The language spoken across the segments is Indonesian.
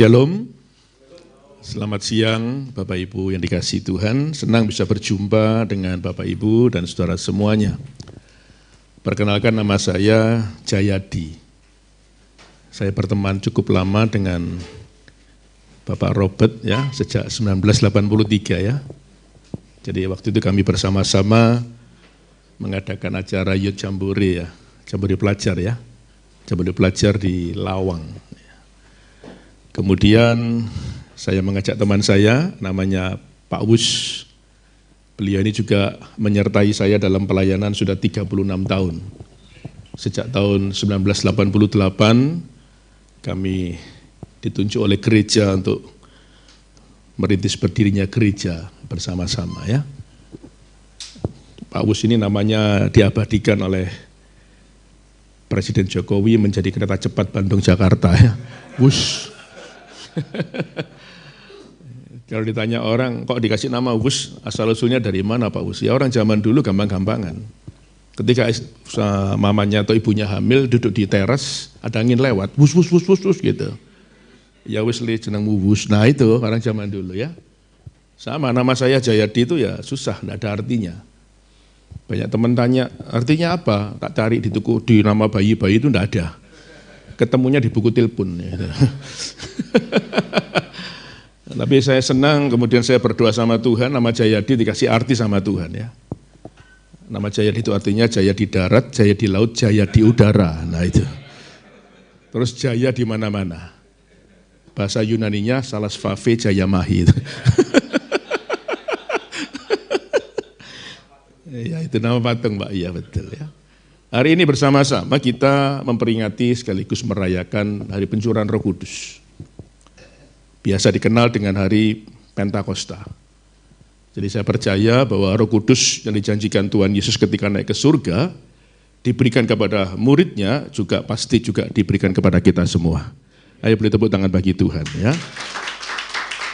Shalom, selamat siang Bapak Ibu yang dikasihi Tuhan. Senang bisa berjumpa dengan Bapak Ibu dan saudara semuanya. Perkenalkan, nama saya Jayadi. Saya berteman cukup lama dengan Bapak Robert ya, sejak 1983 ya. Jadi waktu itu kami bersama-sama mengadakan acara Youth Jamboree ya, Jamboree pelajar ya, Jamboree pelajar di Lawang. Kemudian saya mengajak teman saya, namanya Pak Wus. Beliau ini juga menyertai saya dalam pelayanan sudah 36 tahun. Sejak tahun 1988 kami ditunjuk oleh gereja untuk merintis berdirinya gereja bersama-sama ya. Pak Wus ini namanya diabadikan oleh Presiden Jokowi menjadi kereta cepat Bandung-Jakarta ya. Wus. Kalau ditanya orang, kok dikasih nama Wus, asal-usulnya dari mana Pak Wus? Ya orang zaman dulu gampang-gampangan. Ketika mamanya atau ibunya hamil, duduk di teras, ada angin lewat, wus gitu. Ya wis li jeneng Wus. Nah itu orang zaman dulu ya. Sama nama saya Jayadi itu ya susah, tidak ada artinya. Banyak teman tanya, artinya apa? Tak cari di tuku, di nama bayi-bayi itu tidak ada. Ketemunya di buku telepon. Ya. Tapi saya senang, kemudian saya berdoa sama Tuhan, nama Jayadi dikasih arti sama Tuhan ya. Nama Jayadi itu artinya jaya di darat, jaya di laut, jaya di udara. Nah itu. Terus jaya di mana-mana. Bahasa Yunaninya Salasvave Jayamahi. Ya itu nama patung Pak, iya betul ya. Hari ini bersama-sama kita memperingati sekaligus merayakan Hari Pencurahan Roh Kudus. Biasa dikenal dengan Hari Pentakosta. Jadi saya percaya bahwa Roh Kudus yang dijanjikan Tuhan Yesus ketika naik ke surga, diberikan kepada muridnya, juga pasti juga diberikan kepada kita semua. Ayo beri tepuk tangan bagi Tuhan ya.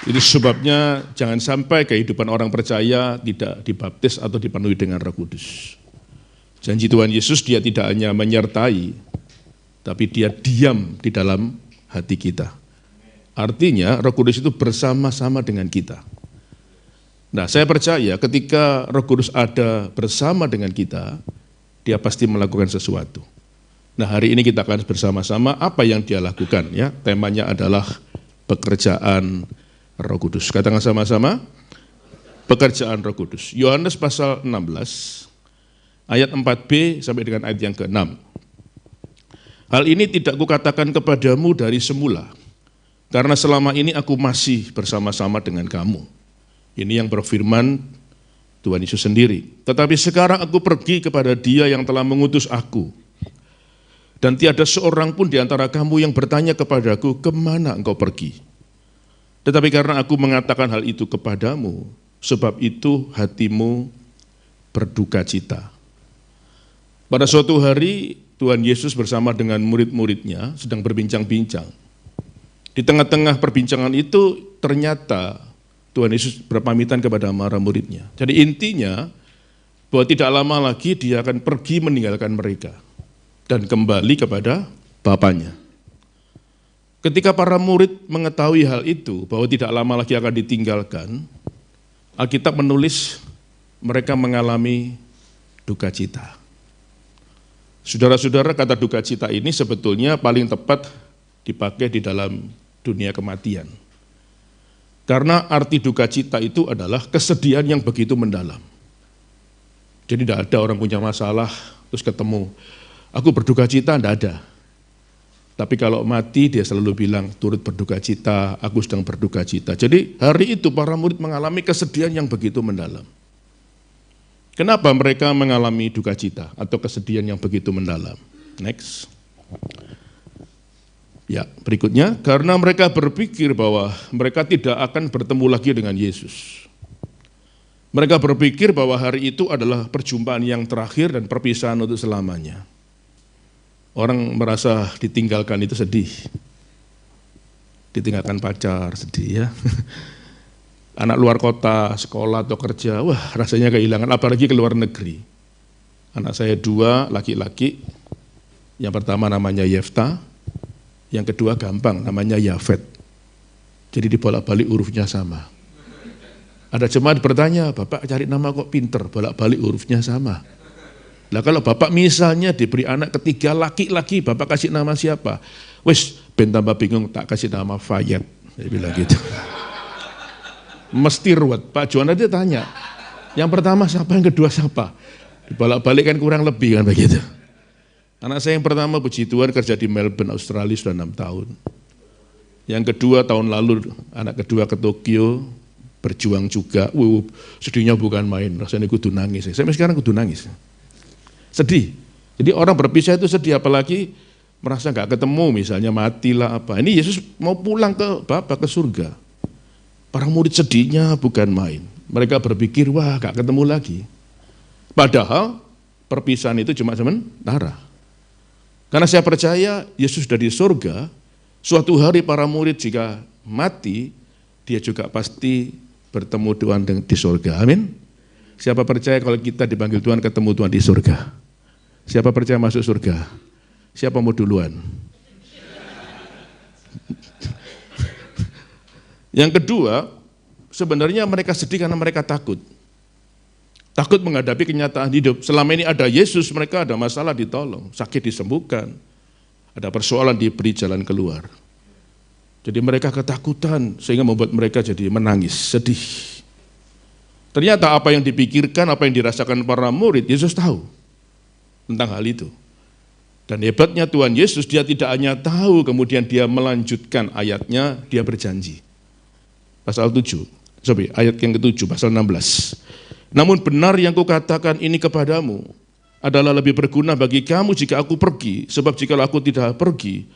Itu sebabnya jangan sampai kehidupan orang percaya tidak dibaptis atau dipenuhi dengan Roh Kudus. Janji Tuhan Yesus dia tidak hanya menyertai, tapi dia diam di dalam hati kita. Artinya Roh Kudus itu bersama-sama dengan kita. Nah saya percaya ketika Roh Kudus ada bersama dengan kita, dia pasti melakukan sesuatu. Nah hari ini kita akan bersama-sama apa yang dia lakukan ya. Temanya adalah pekerjaan Roh Kudus. Katakan sama-sama, pekerjaan Roh Kudus. Yohanes pasal 16. Ayat 4b sampai dengan ayat yang ke-6. Hal ini tidak kukatakan kepadamu dari semula, karena selama ini aku masih bersama-sama dengan kamu. Ini yang berfirman Tuhan Yesus sendiri. Tetapi sekarang aku pergi kepada Dia yang telah mengutus aku. Dan tiada seorang pun di antara kamu yang bertanya kepadaku, kemana engkau pergi? Tetapi karena aku mengatakan hal itu kepadamu, sebab itu hatimu berduka cita. Pada suatu hari Tuhan Yesus bersama dengan murid-muridnya sedang berbincang-bincang. Di tengah-tengah perbincangan itu ternyata Tuhan Yesus berpamitan kepada para muridnya. Jadi intinya bahwa tidak lama lagi dia akan pergi meninggalkan mereka dan kembali kepada Bapanya. Ketika para murid mengetahui hal itu bahwa tidak lama lagi akan ditinggalkan, Alkitab menulis mereka mengalami duka cita. Saudara-saudara, kata duka cita ini sebetulnya paling tepat dipakai di dalam dunia kematian. Karena arti duka cita itu adalah kesedihan yang begitu mendalam. Jadi tidak ada orang punya masalah, terus ketemu, aku berduka cita, tidak ada. Tapi kalau mati dia selalu bilang, turut berduka cita, aku sedang berduka cita. Jadi hari itu para murid mengalami kesedihan yang begitu mendalam. Kenapa mereka mengalami duka cita atau kesedihan yang begitu mendalam? Next. Ya, berikutnya, karena mereka berpikir bahwa mereka tidak akan bertemu lagi dengan Yesus. Mereka berpikir bahwa hari itu adalah perjumpaan yang terakhir dan perpisahan untuk selamanya. Orang merasa ditinggalkan itu sedih. Ditinggalkan pacar, sedih ya. Anak luar kota, sekolah atau kerja, wah rasanya kehilangan, apalagi ke luar negeri. Anak saya 2 laki-laki, yang pertama namanya Yefta, yang kedua gampang namanya Yafet. Jadi dibolak-balik hurufnya sama. Ada jemaat bertanya, Bapak cari nama kok pinter, bolak-balik hurufnya sama. Lah kalau Bapak misalnya diberi anak ketiga laki-laki, Bapak kasih nama siapa? Wes, ben tambah bingung, tak kasih nama Fayet. Dia bilang gitu. Mesti ruwet. Pak Juwana dia tanya, yang pertama siapa, yang kedua siapa? Dibolak-balik kan kurang lebih kan begitu. Anak saya yang pertama puji Tuhan kerja di Melbourne, Australia sudah 6 tahun. Yang kedua tahun lalu, anak kedua ke Tokyo, berjuang juga. Sedihnya bukan main, rasanya kudu nangis. Saya sekarang kudu nangis. Sedih. Jadi orang berpisah itu sedih, apalagi merasa gak ketemu, misalnya matilah apa. Ini Yesus mau pulang ke Bapa, ke surga. Para murid sedihnya bukan main. Mereka berpikir, wah gak ketemu lagi. Padahal perpisahan itu cuma sementara. Karena saya percaya Yesus sudah di surga, suatu hari para murid jika mati, dia juga pasti bertemu Tuhan di surga. Amin. Siapa percaya kalau kita dipanggil Tuhan ketemu Tuhan di surga? Siapa percaya masuk surga? Siapa mau duluan? Yang kedua, sebenarnya mereka sedih karena mereka takut. Takut menghadapi kenyataan hidup. Selama ini ada Yesus, mereka ada masalah ditolong, sakit disembuhkan, ada persoalan diberi jalan keluar. Jadi mereka ketakutan sehingga membuat mereka jadi menangis, sedih. Ternyata apa yang dipikirkan, apa yang dirasakan para murid, Yesus tahu tentang hal itu. Dan hebatnya Tuhan Yesus, dia tidak hanya tahu, kemudian dia melanjutkan ayatnya, dia berjanji. Pasal 7, ayat yang ke-7, pasal 16. Namun benar yang kukatakan ini kepadamu adalah lebih berguna bagi kamu jika aku pergi, sebab jika aku tidak pergi,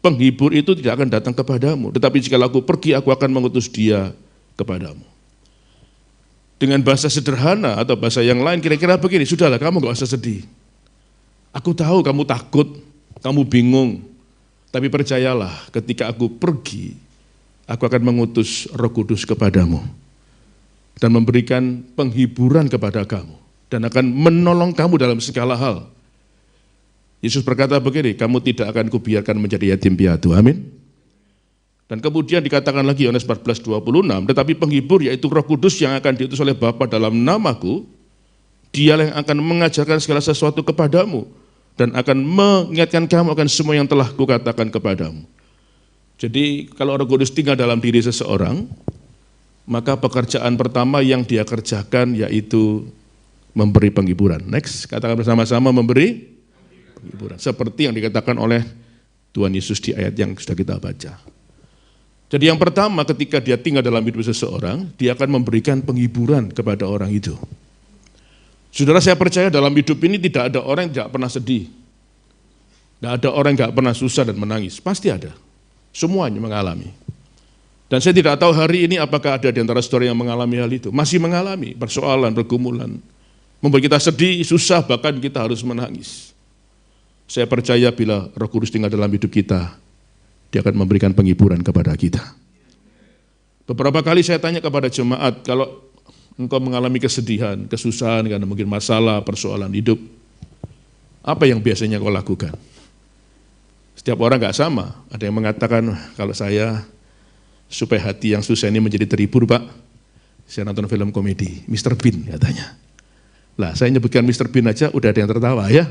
penghibur itu tidak akan datang kepadamu, tetapi jika aku pergi, aku akan mengutus dia kepadamu. Dengan bahasa sederhana atau bahasa yang lain, kira-kira begini, sudahlah kamu gak usah sedih. Aku tahu kamu takut, kamu bingung, tapi percayalah ketika aku pergi, aku akan mengutus Roh Kudus kepadamu dan memberikan penghiburan kepada kamu dan akan menolong kamu dalam segala hal. Yesus berkata begini, kamu tidak akan kubiarkan menjadi yatim piatu, amin. Dan kemudian dikatakan lagi Yohanes 14:26, tetapi penghibur yaitu Roh Kudus yang akan diutus oleh Bapa dalam namaku, dialah yang akan mengajarkan segala sesuatu kepadamu dan akan mengingatkan kamu akan semua yang telah kukatakan kepadamu. Jadi kalau Roh Kudus tinggal dalam diri seseorang, maka pekerjaan pertama yang dia kerjakan yaitu memberi penghiburan. Next, katakan bersama-sama memberi penghiburan. Seperti yang dikatakan oleh Tuhan Yesus di ayat yang sudah kita baca. Jadi yang pertama ketika dia tinggal dalam hidup seseorang, dia akan memberikan penghiburan kepada orang itu. Saudara, saya percaya dalam hidup ini tidak ada orang yang tidak pernah sedih. Tidak ada orang yang tidak pernah susah dan menangis. Pasti ada. Semuanya mengalami. Dan saya tidak tahu hari ini apakah ada di antara saudara yang mengalami hal itu. Masih mengalami persoalan, pergumulan. Membuat kita sedih, susah, bahkan kita harus menangis. Saya percaya bila Roh Kudus tinggal dalam hidup kita, dia akan memberikan penghiburan kepada kita. Beberapa kali saya tanya kepada jemaat, kalau engkau mengalami kesedihan, kesusahan, karena mungkin masalah, persoalan hidup, apa yang biasanya kau lakukan? Setiap orang gak sama. Ada yang mengatakan, kalau saya supaya hati yang susah ini menjadi terhibur, Pak, saya nonton film komedi, Mr. Bean katanya. Lah, saya nyebutkan Mr. Bean aja udah ada yang tertawa ya.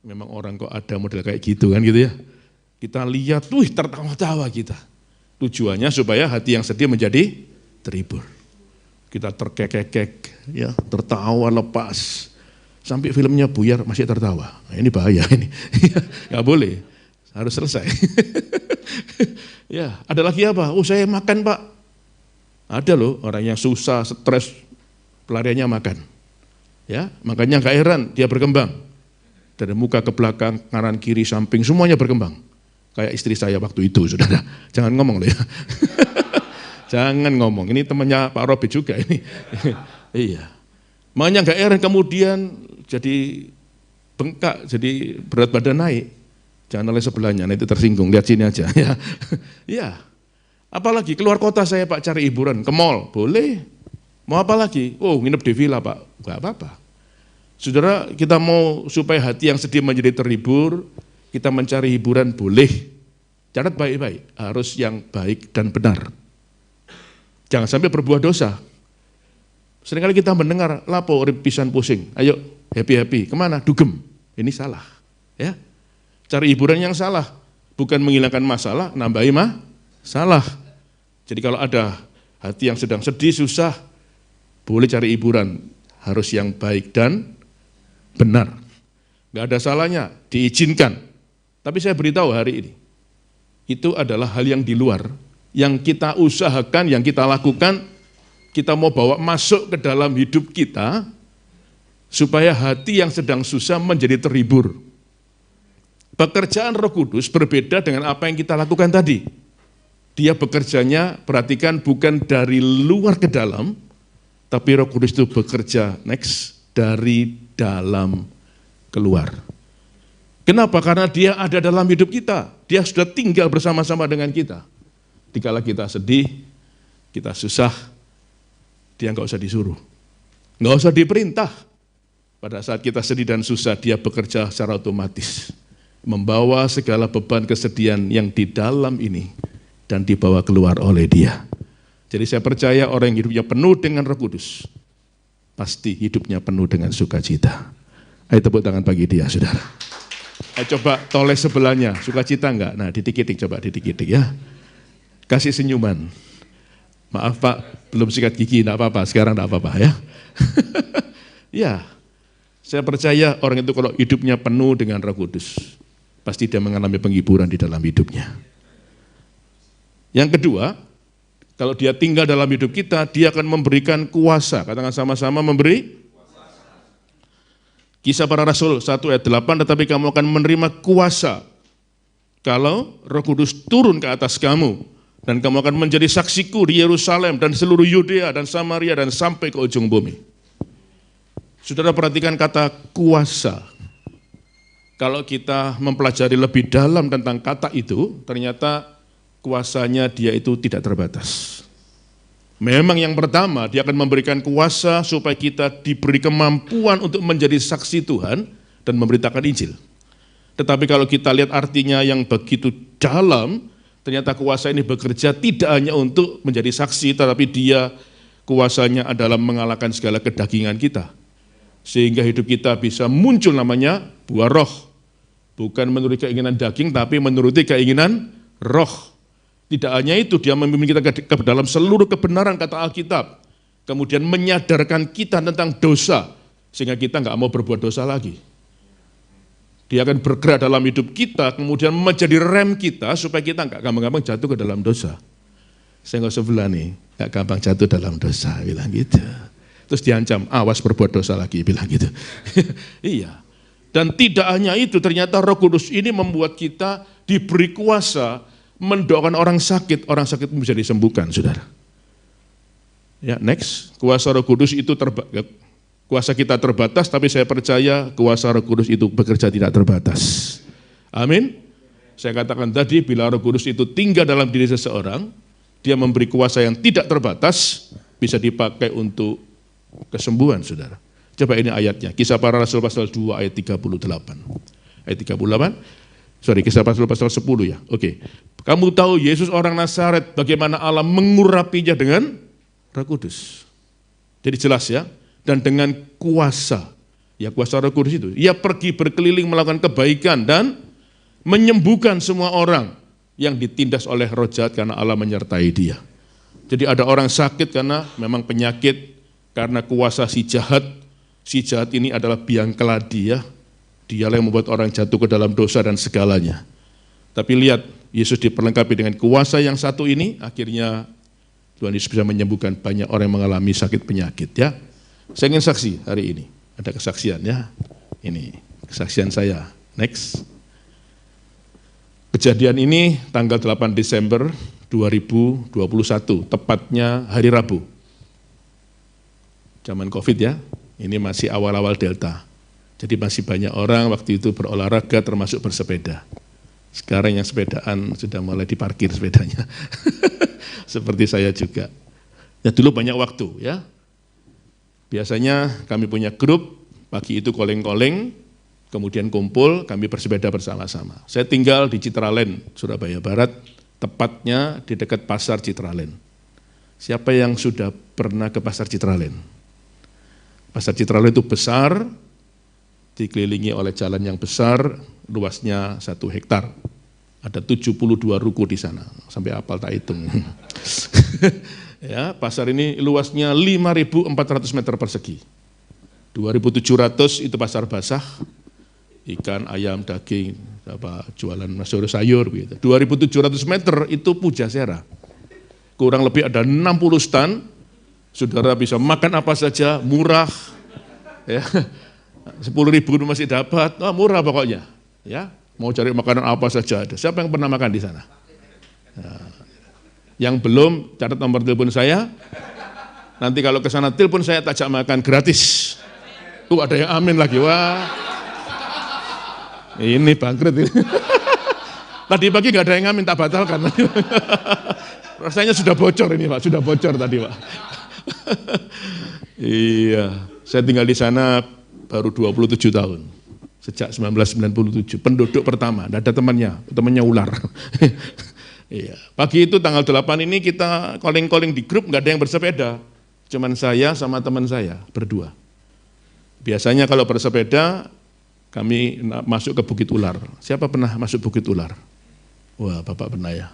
Memang orang kok ada model kayak gitu kan gitu ya. Kita lihat, tertawa-tawa kita. Tujuannya supaya hati yang sedih menjadi terhibur. Kita terkekek, ya, tertawa lepas. Sampai filmnya buyar masih tertawa. Nah, ini bahaya ini. Gak boleh, harus selesai. Ya, ada lagi apa? Oh, saya makan, Pak. Ada loh orang yang susah, stres, pelariannya makan. Ya, makanya gak heran dia berkembang. Dari muka ke belakang, kanan, kiri, samping, semuanya berkembang. Kayak istri saya waktu itu, saudara. Jangan ngomong loh ya. Jangan ngomong, ini temannya Pak Robi juga ini. Iya. Makanya gak heran kemudian jadi bengkak, jadi berat badan naik. Jangan oleh sebelahnya, nanti tersinggung, lihat sini aja. Ya. Ya. Apalagi keluar kota saya Pak cari hiburan, ke mall, boleh. Mau apa lagi? Oh, nginep di villa Pak, gak apa-apa. Saudara, kita mau supaya hati yang sedih menjadi terhibur, kita mencari hiburan boleh. Catat baik-baik, harus yang baik dan benar. Jangan sampai berbuat dosa. Seringkali kita mendengar, lapo urip pisan pusing, ayo happy-happy, kemana? Dugem. Ini salah. Ya, cari hiburan yang salah, bukan menghilangkan masalah, nambahi salah. Jadi kalau ada hati yang sedang sedih, susah, boleh cari hiburan, harus yang baik dan benar. Gak ada salahnya, diizinkan. Tapi saya beritahu hari ini, itu adalah hal yang di luar, yang kita usahakan, yang kita lakukan, kita mau bawa masuk ke dalam hidup kita, supaya hati yang sedang susah menjadi terhibur. Pekerjaan Roh Kudus berbeda dengan apa yang kita lakukan tadi. Dia bekerjanya, perhatikan, bukan dari luar ke dalam, tapi Roh Kudus itu bekerja dari dalam keluar. Kenapa? Karena dia ada dalam hidup kita. Dia sudah tinggal bersama-sama dengan kita. Dikala kita sedih, kita susah, dia nggak usah disuruh, nggak usah diperintah. Pada saat kita sedih dan susah, dia bekerja secara otomatis, membawa segala beban kesedihan yang di dalam ini dan dibawa keluar oleh dia. Jadi saya percaya orang yang hidupnya penuh dengan Roh Kudus, pasti hidupnya penuh dengan sukacita. Ayo tepuk tangan bagi dia, saudara. Ayo coba toleh sebelahnya, sukacita enggak? Nah, didik-didik, coba didik-didik ya. Kasih senyuman. Maaf Pak, belum sikat gigi, enggak apa-apa, sekarang enggak apa-apa ya. Ya, saya percaya orang itu kalau hidupnya penuh dengan Roh Kudus, pasti dia mengalami penghiburan di dalam hidupnya. Yang kedua, kalau dia tinggal dalam hidup kita, dia akan memberikan kuasa. Katakan sama-sama, memberi. Kisah Para Rasul 1 ayat 8, tetapi kamu akan menerima kuasa kalau Roh Kudus turun ke atas kamu, dan kamu akan menjadi saksiku di Yerusalem dan seluruh Yudea dan Samaria dan sampai ke ujung bumi. Saudara perhatikan kata kuasa. Kalau kita mempelajari lebih dalam tentang kata itu, ternyata kuasanya dia itu tidak terbatas. Memang yang pertama, dia akan memberikan kuasa supaya kita diberi kemampuan untuk menjadi saksi Tuhan dan memberitakan Injil. Tetapi kalau kita lihat artinya yang begitu dalam, ternyata kuasa ini bekerja tidak hanya untuk menjadi saksi, tetapi dia kuasanya adalah mengalahkan segala kedagingan kita. Sehingga hidup kita bisa muncul namanya buah roh. Bukan menuruti keinginan daging, tapi menuruti keinginan roh. Tidak hanya itu, dia memimpin kita ke dalam seluruh kebenaran kata Alkitab. Kemudian menyadarkan kita tentang dosa, sehingga kita nggak mau berbuat dosa lagi. Dia akan bergerak dalam hidup kita, kemudian menjadi rem kita, supaya kita nggak gampang-gampang jatuh ke dalam dosa. Saya nggak usah bilang nih, nggak gampang jatuh dalam dosa, bilang gitu. Terus diancam, awas berbuat dosa lagi, bilang gitu. Iya. Dan tidak hanya itu, ternyata Roh Kudus ini membuat kita diberi kuasa mendoakan orang sakit bisa disembuhkan, saudara. Ya, next, kuasa Roh Kudus itu kuasa kita terbatas, tapi saya percaya kuasa Roh Kudus itu bekerja tidak terbatas. Amin. Saya katakan tadi, bila Roh Kudus itu tinggal dalam diri seseorang, dia memberi kuasa yang tidak terbatas, bisa dipakai untuk kesembuhan, saudara. Coba ini ayatnya, Kisah Para Rasul pasal 2 ayat 38. Ayat 38. Kisah Para Rasul pasal 10 ya. Oke. Kamu tahu Yesus orang Nazaret, bagaimana Allah mengurapinya dengan Roh Kudus. Jadi jelas ya, dan dengan kuasa, ya kuasa Roh Kudus itu, ia pergi berkeliling melakukan kebaikan dan menyembuhkan semua orang yang ditindas oleh roh jahat karena Allah menyertai dia. Jadi ada orang sakit karena memang penyakit, karena kuasa si jahat ini adalah biang keladi ya, dialah yang membuat orang jatuh ke dalam dosa dan segalanya. Tapi lihat, Yesus diperlengkapi dengan kuasa yang satu ini, akhirnya Tuhan Yesus bisa menyembuhkan banyak orang yang mengalami sakit penyakit ya. Saya ingin saksi hari ini, ada kesaksian ya. Ini kesaksian saya. Next. Kejadian ini tanggal 8 Desember 2021, tepatnya hari Rabu. Zaman Covid ya, ini masih awal-awal Delta. Jadi masih banyak orang waktu itu berolahraga termasuk bersepeda. Sekarang yang sepedaan sudah mulai diparkir sepedanya. Seperti saya juga. Ya dulu banyak waktu ya. Biasanya kami punya grup, pagi itu calling-calling, kemudian kumpul, kami bersepeda bersama-sama. Saya tinggal di Citraland, Surabaya Barat, tepatnya di dekat pasar Citraland. Siapa yang sudah pernah ke Pasar Citraland? Pasar Citraland itu besar, dikelilingi oleh jalan yang besar, luasnya 1 hektar. Ada 72 ruko di sana, sampai apal tak hitung. Ya, pasar ini luasnya 5.400 meter persegi. 2.700 itu pasar basah, ikan, ayam, daging, jualan sayur begitu. 2.700 meter itu Pujasera. Kurang lebih ada 60 stand, saudara bisa makan apa saja, murah, ya, 10.000 masih dapat, murah pokoknya. Ya, mau cari makanan apa saja ada. Siapa yang pernah makan di sana? Nah, yang belum, catat nomor telepon saya. Nanti kalau ke sana telepon saya, tajak makan gratis. Ada yang amin lagi, wah. Ini bangkrut ini. Tadi pagi nggak ada yang amin, tak batalkan. Rasanya sudah bocor ini Pak, sudah bocor tadi Pak. Iya, saya tinggal di sana baru 27 tahun. Sejak 1997, penduduk pertama, tidak ada temannya ular. Iya, pagi itu tanggal 8 ini kita calling-calling di grup, nggak ada yang bersepeda. Cuman saya sama teman saya, berdua. Biasanya kalau bersepeda, kami masuk ke Bukit Ular. Siapa pernah masuk Bukit Ular? Wah, Bapak pernah ya.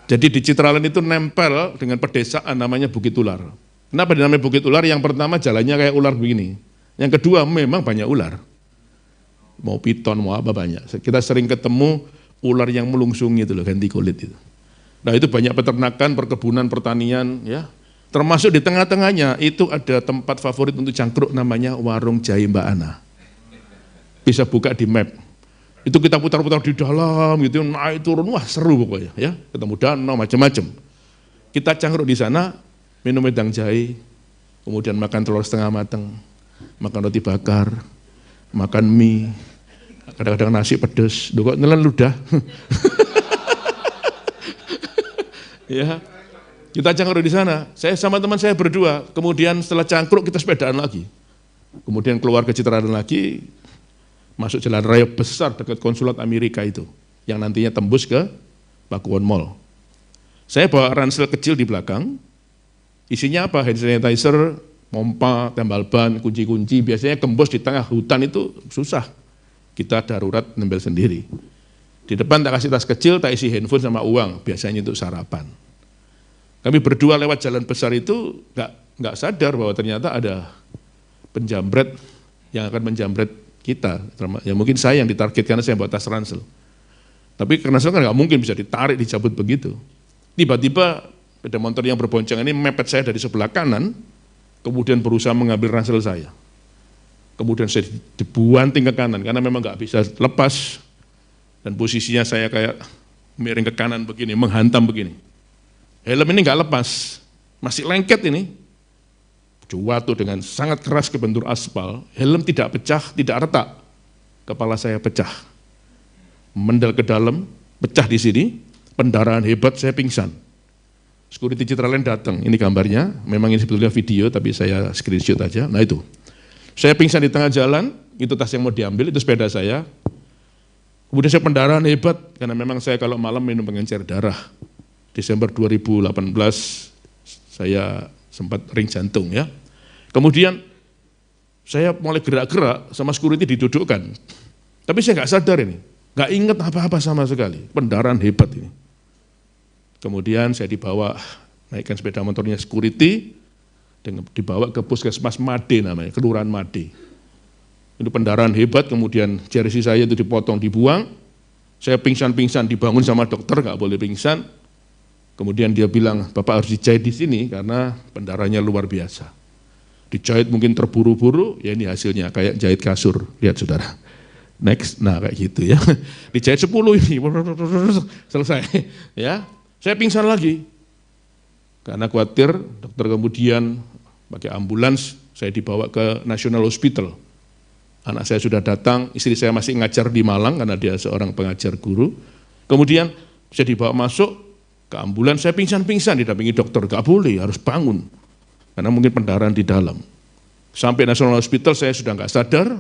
Jadi di Citraland itu nempel dengan pedesaan namanya Bukit Ular. Kenapa dinamai Bukit Ular? Yang pertama jalannya kayak ular begini. Yang kedua memang banyak ular. Mau piton, mau apa banyak. Kita sering ketemu ular yang melungsung itu loh, ganti kulit itu. Nah itu banyak peternakan, perkebunan, pertanian ya. Termasuk di tengah-tengahnya itu ada tempat favorit untuk cangkruk namanya Warung Jahe Mbak Ana. Bisa buka di map. Itu kita putar-putar di dalam gitu, naik turun, wah seru pokoknya ya, ketemu danau macam-macam. Kita cangkruk di sana, minum wedang jahe, kemudian makan telur setengah matang, makan roti bakar, makan mie, kadang-kadang nasi pedas, kok nelan ludah. Ya, kita cangkruk di sana. Saya sama teman saya berdua, kemudian setelah cangkruk kita sepedaan lagi, kemudian keluar ke Citraland lagi. Masuk jalan raya besar dekat konsulat Amerika itu, yang nantinya tembus ke Pakuwon Mall. Saya bawa ransel kecil di belakang, isinya apa? Hand sanitizer, pompa, tembal ban, kunci-kunci, biasanya gembos di tengah hutan itu susah. Kita darurat nempel sendiri. Di depan tak kasih tas kecil, tak isi handphone sama uang, biasanya untuk sarapan. Kami berdua lewat jalan besar itu, nggak sadar bahwa ternyata ada penjamret yang akan menjamret kita, ya mungkin saya yang ditarget karena saya bawa tas ransel. Tapi ransel kan nggak mungkin bisa ditarik, dicabut begitu. Tiba-tiba sepeda motor yang berboncengan ini mepet saya dari sebelah kanan, kemudian berusaha mengambil ransel saya. Kemudian saya dibuanting ke kanan karena memang nggak bisa lepas dan posisinya saya kayak miring ke kanan begini, menghantam begini. Helm ini nggak lepas, masih lengket ini. Jatuh dengan sangat keras ke bentur aspal, helm tidak pecah, tidak retak, kepala saya pecah, mendel ke dalam, pecah di sini, pendarahan hebat, saya pingsan. Security Citraland datang, ini gambarnya, memang ini sebetulnya video, tapi saya screenshot aja. Nah itu, saya pingsan di tengah jalan, itu tas yang mau diambil, itu sepeda saya. Kemudian saya pendarahan hebat, karena memang saya kalau malam minum pengencer darah. Desember 2018, saya sempat ring jantung ya. Kemudian saya mulai gerak-gerak sama security didudukkan. Tapi saya nggak sadar ini, nggak ingat apa-apa sama sekali. Pendarahan hebat ini. Kemudian saya dibawa, naikkan sepeda motornya security, dibawa ke puskesmas Made namanya, Kelurahan Made. Itu pendarahan hebat, kemudian jersey saya itu dipotong, dibuang. Saya pingsan-pingsan, dibangun sama dokter, nggak boleh pingsan. Kemudian dia bilang, Bapak harus dijahit di sini karena pendarahannya luar biasa. Dijahit mungkin terburu-buru, ya ini hasilnya kayak jahit kasur. Lihat saudara. Next, nah kayak gitu ya. Dijahit 10 ini, selesai. Ya, saya pingsan lagi. Karena khawatir, dokter kemudian pakai ambulans, saya dibawa ke National Hospital. Anak saya sudah datang, istri saya masih ngajar di Malang karena dia seorang pengajar guru. Kemudian saya dibawa masuk ke ambulans, saya pingsan-pingsan didampingi dokter, gak boleh, harus bangun. Karena mungkin pendarahan di dalam. Sampai National Hospital saya sudah gak sadar,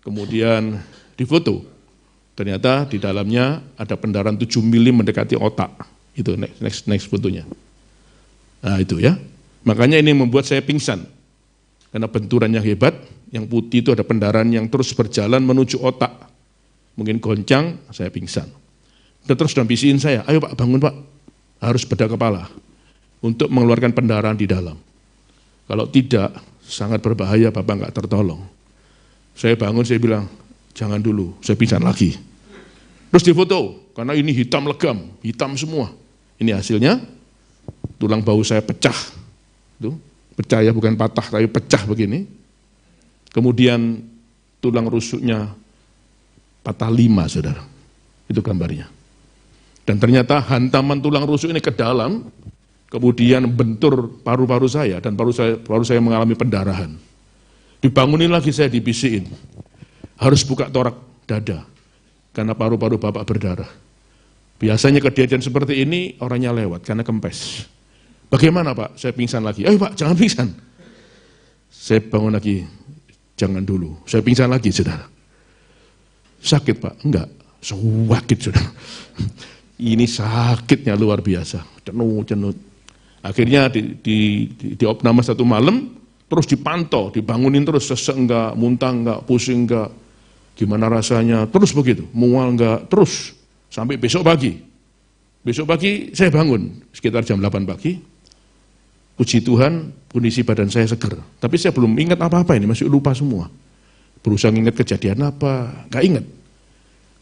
kemudian difoto. Ternyata di dalamnya ada pendarahan 7 mili mendekati otak. Itu next fotonya. Nah itu ya, makanya ini membuat saya pingsan. Karena benturan yang hebat, yang putih itu ada pendarahan yang terus berjalan menuju otak. Mungkin goncang, saya pingsan. Dan terus dampisiin saya, ayo Pak bangun Pak, harus bedah kepala. Untuk mengeluarkan pendarahan di dalam. Kalau tidak, sangat berbahaya, Bapak nggak tertolong. Saya bangun, saya bilang, jangan dulu, saya pingsan lagi. Terus difoto, karena ini hitam legam, hitam semua. Ini hasilnya, tulang bahu saya pecah. Tuh, pecah ya, bukan patah, tapi pecah begini. Kemudian tulang rusuknya patah 5, saudara. Itu gambarnya. Dan ternyata hantaman tulang rusuk ini ke dalam, kemudian bentur paru-paru saya, dan paru saya mengalami pendarahan. Dibangunin lagi saya, dibisikin. Harus buka torak dada, karena paru-paru Bapak berdarah. Biasanya kejadian seperti ini, orangnya lewat, karena kempes. Bagaimana Pak? Saya pingsan lagi. Ayo Pak, jangan pingsan. Saya bangun lagi, jangan dulu. Saya pingsan lagi, saudara. Sakit Pak? Enggak, sakit saudara. Ini sakitnya luar biasa, cenut. Akhirnya di opname 1 malam, terus dipantau, dibangunin terus, sesek enggak, muntah enggak, pusing enggak, gimana rasanya, terus begitu, mual enggak, terus, sampai besok pagi. Besok pagi saya bangun, sekitar jam 8 pagi, puji Tuhan, kondisi badan saya seger. Tapi saya belum ingat apa-apa ini, masih lupa semua. Berusaha ingat kejadian apa, enggak ingat.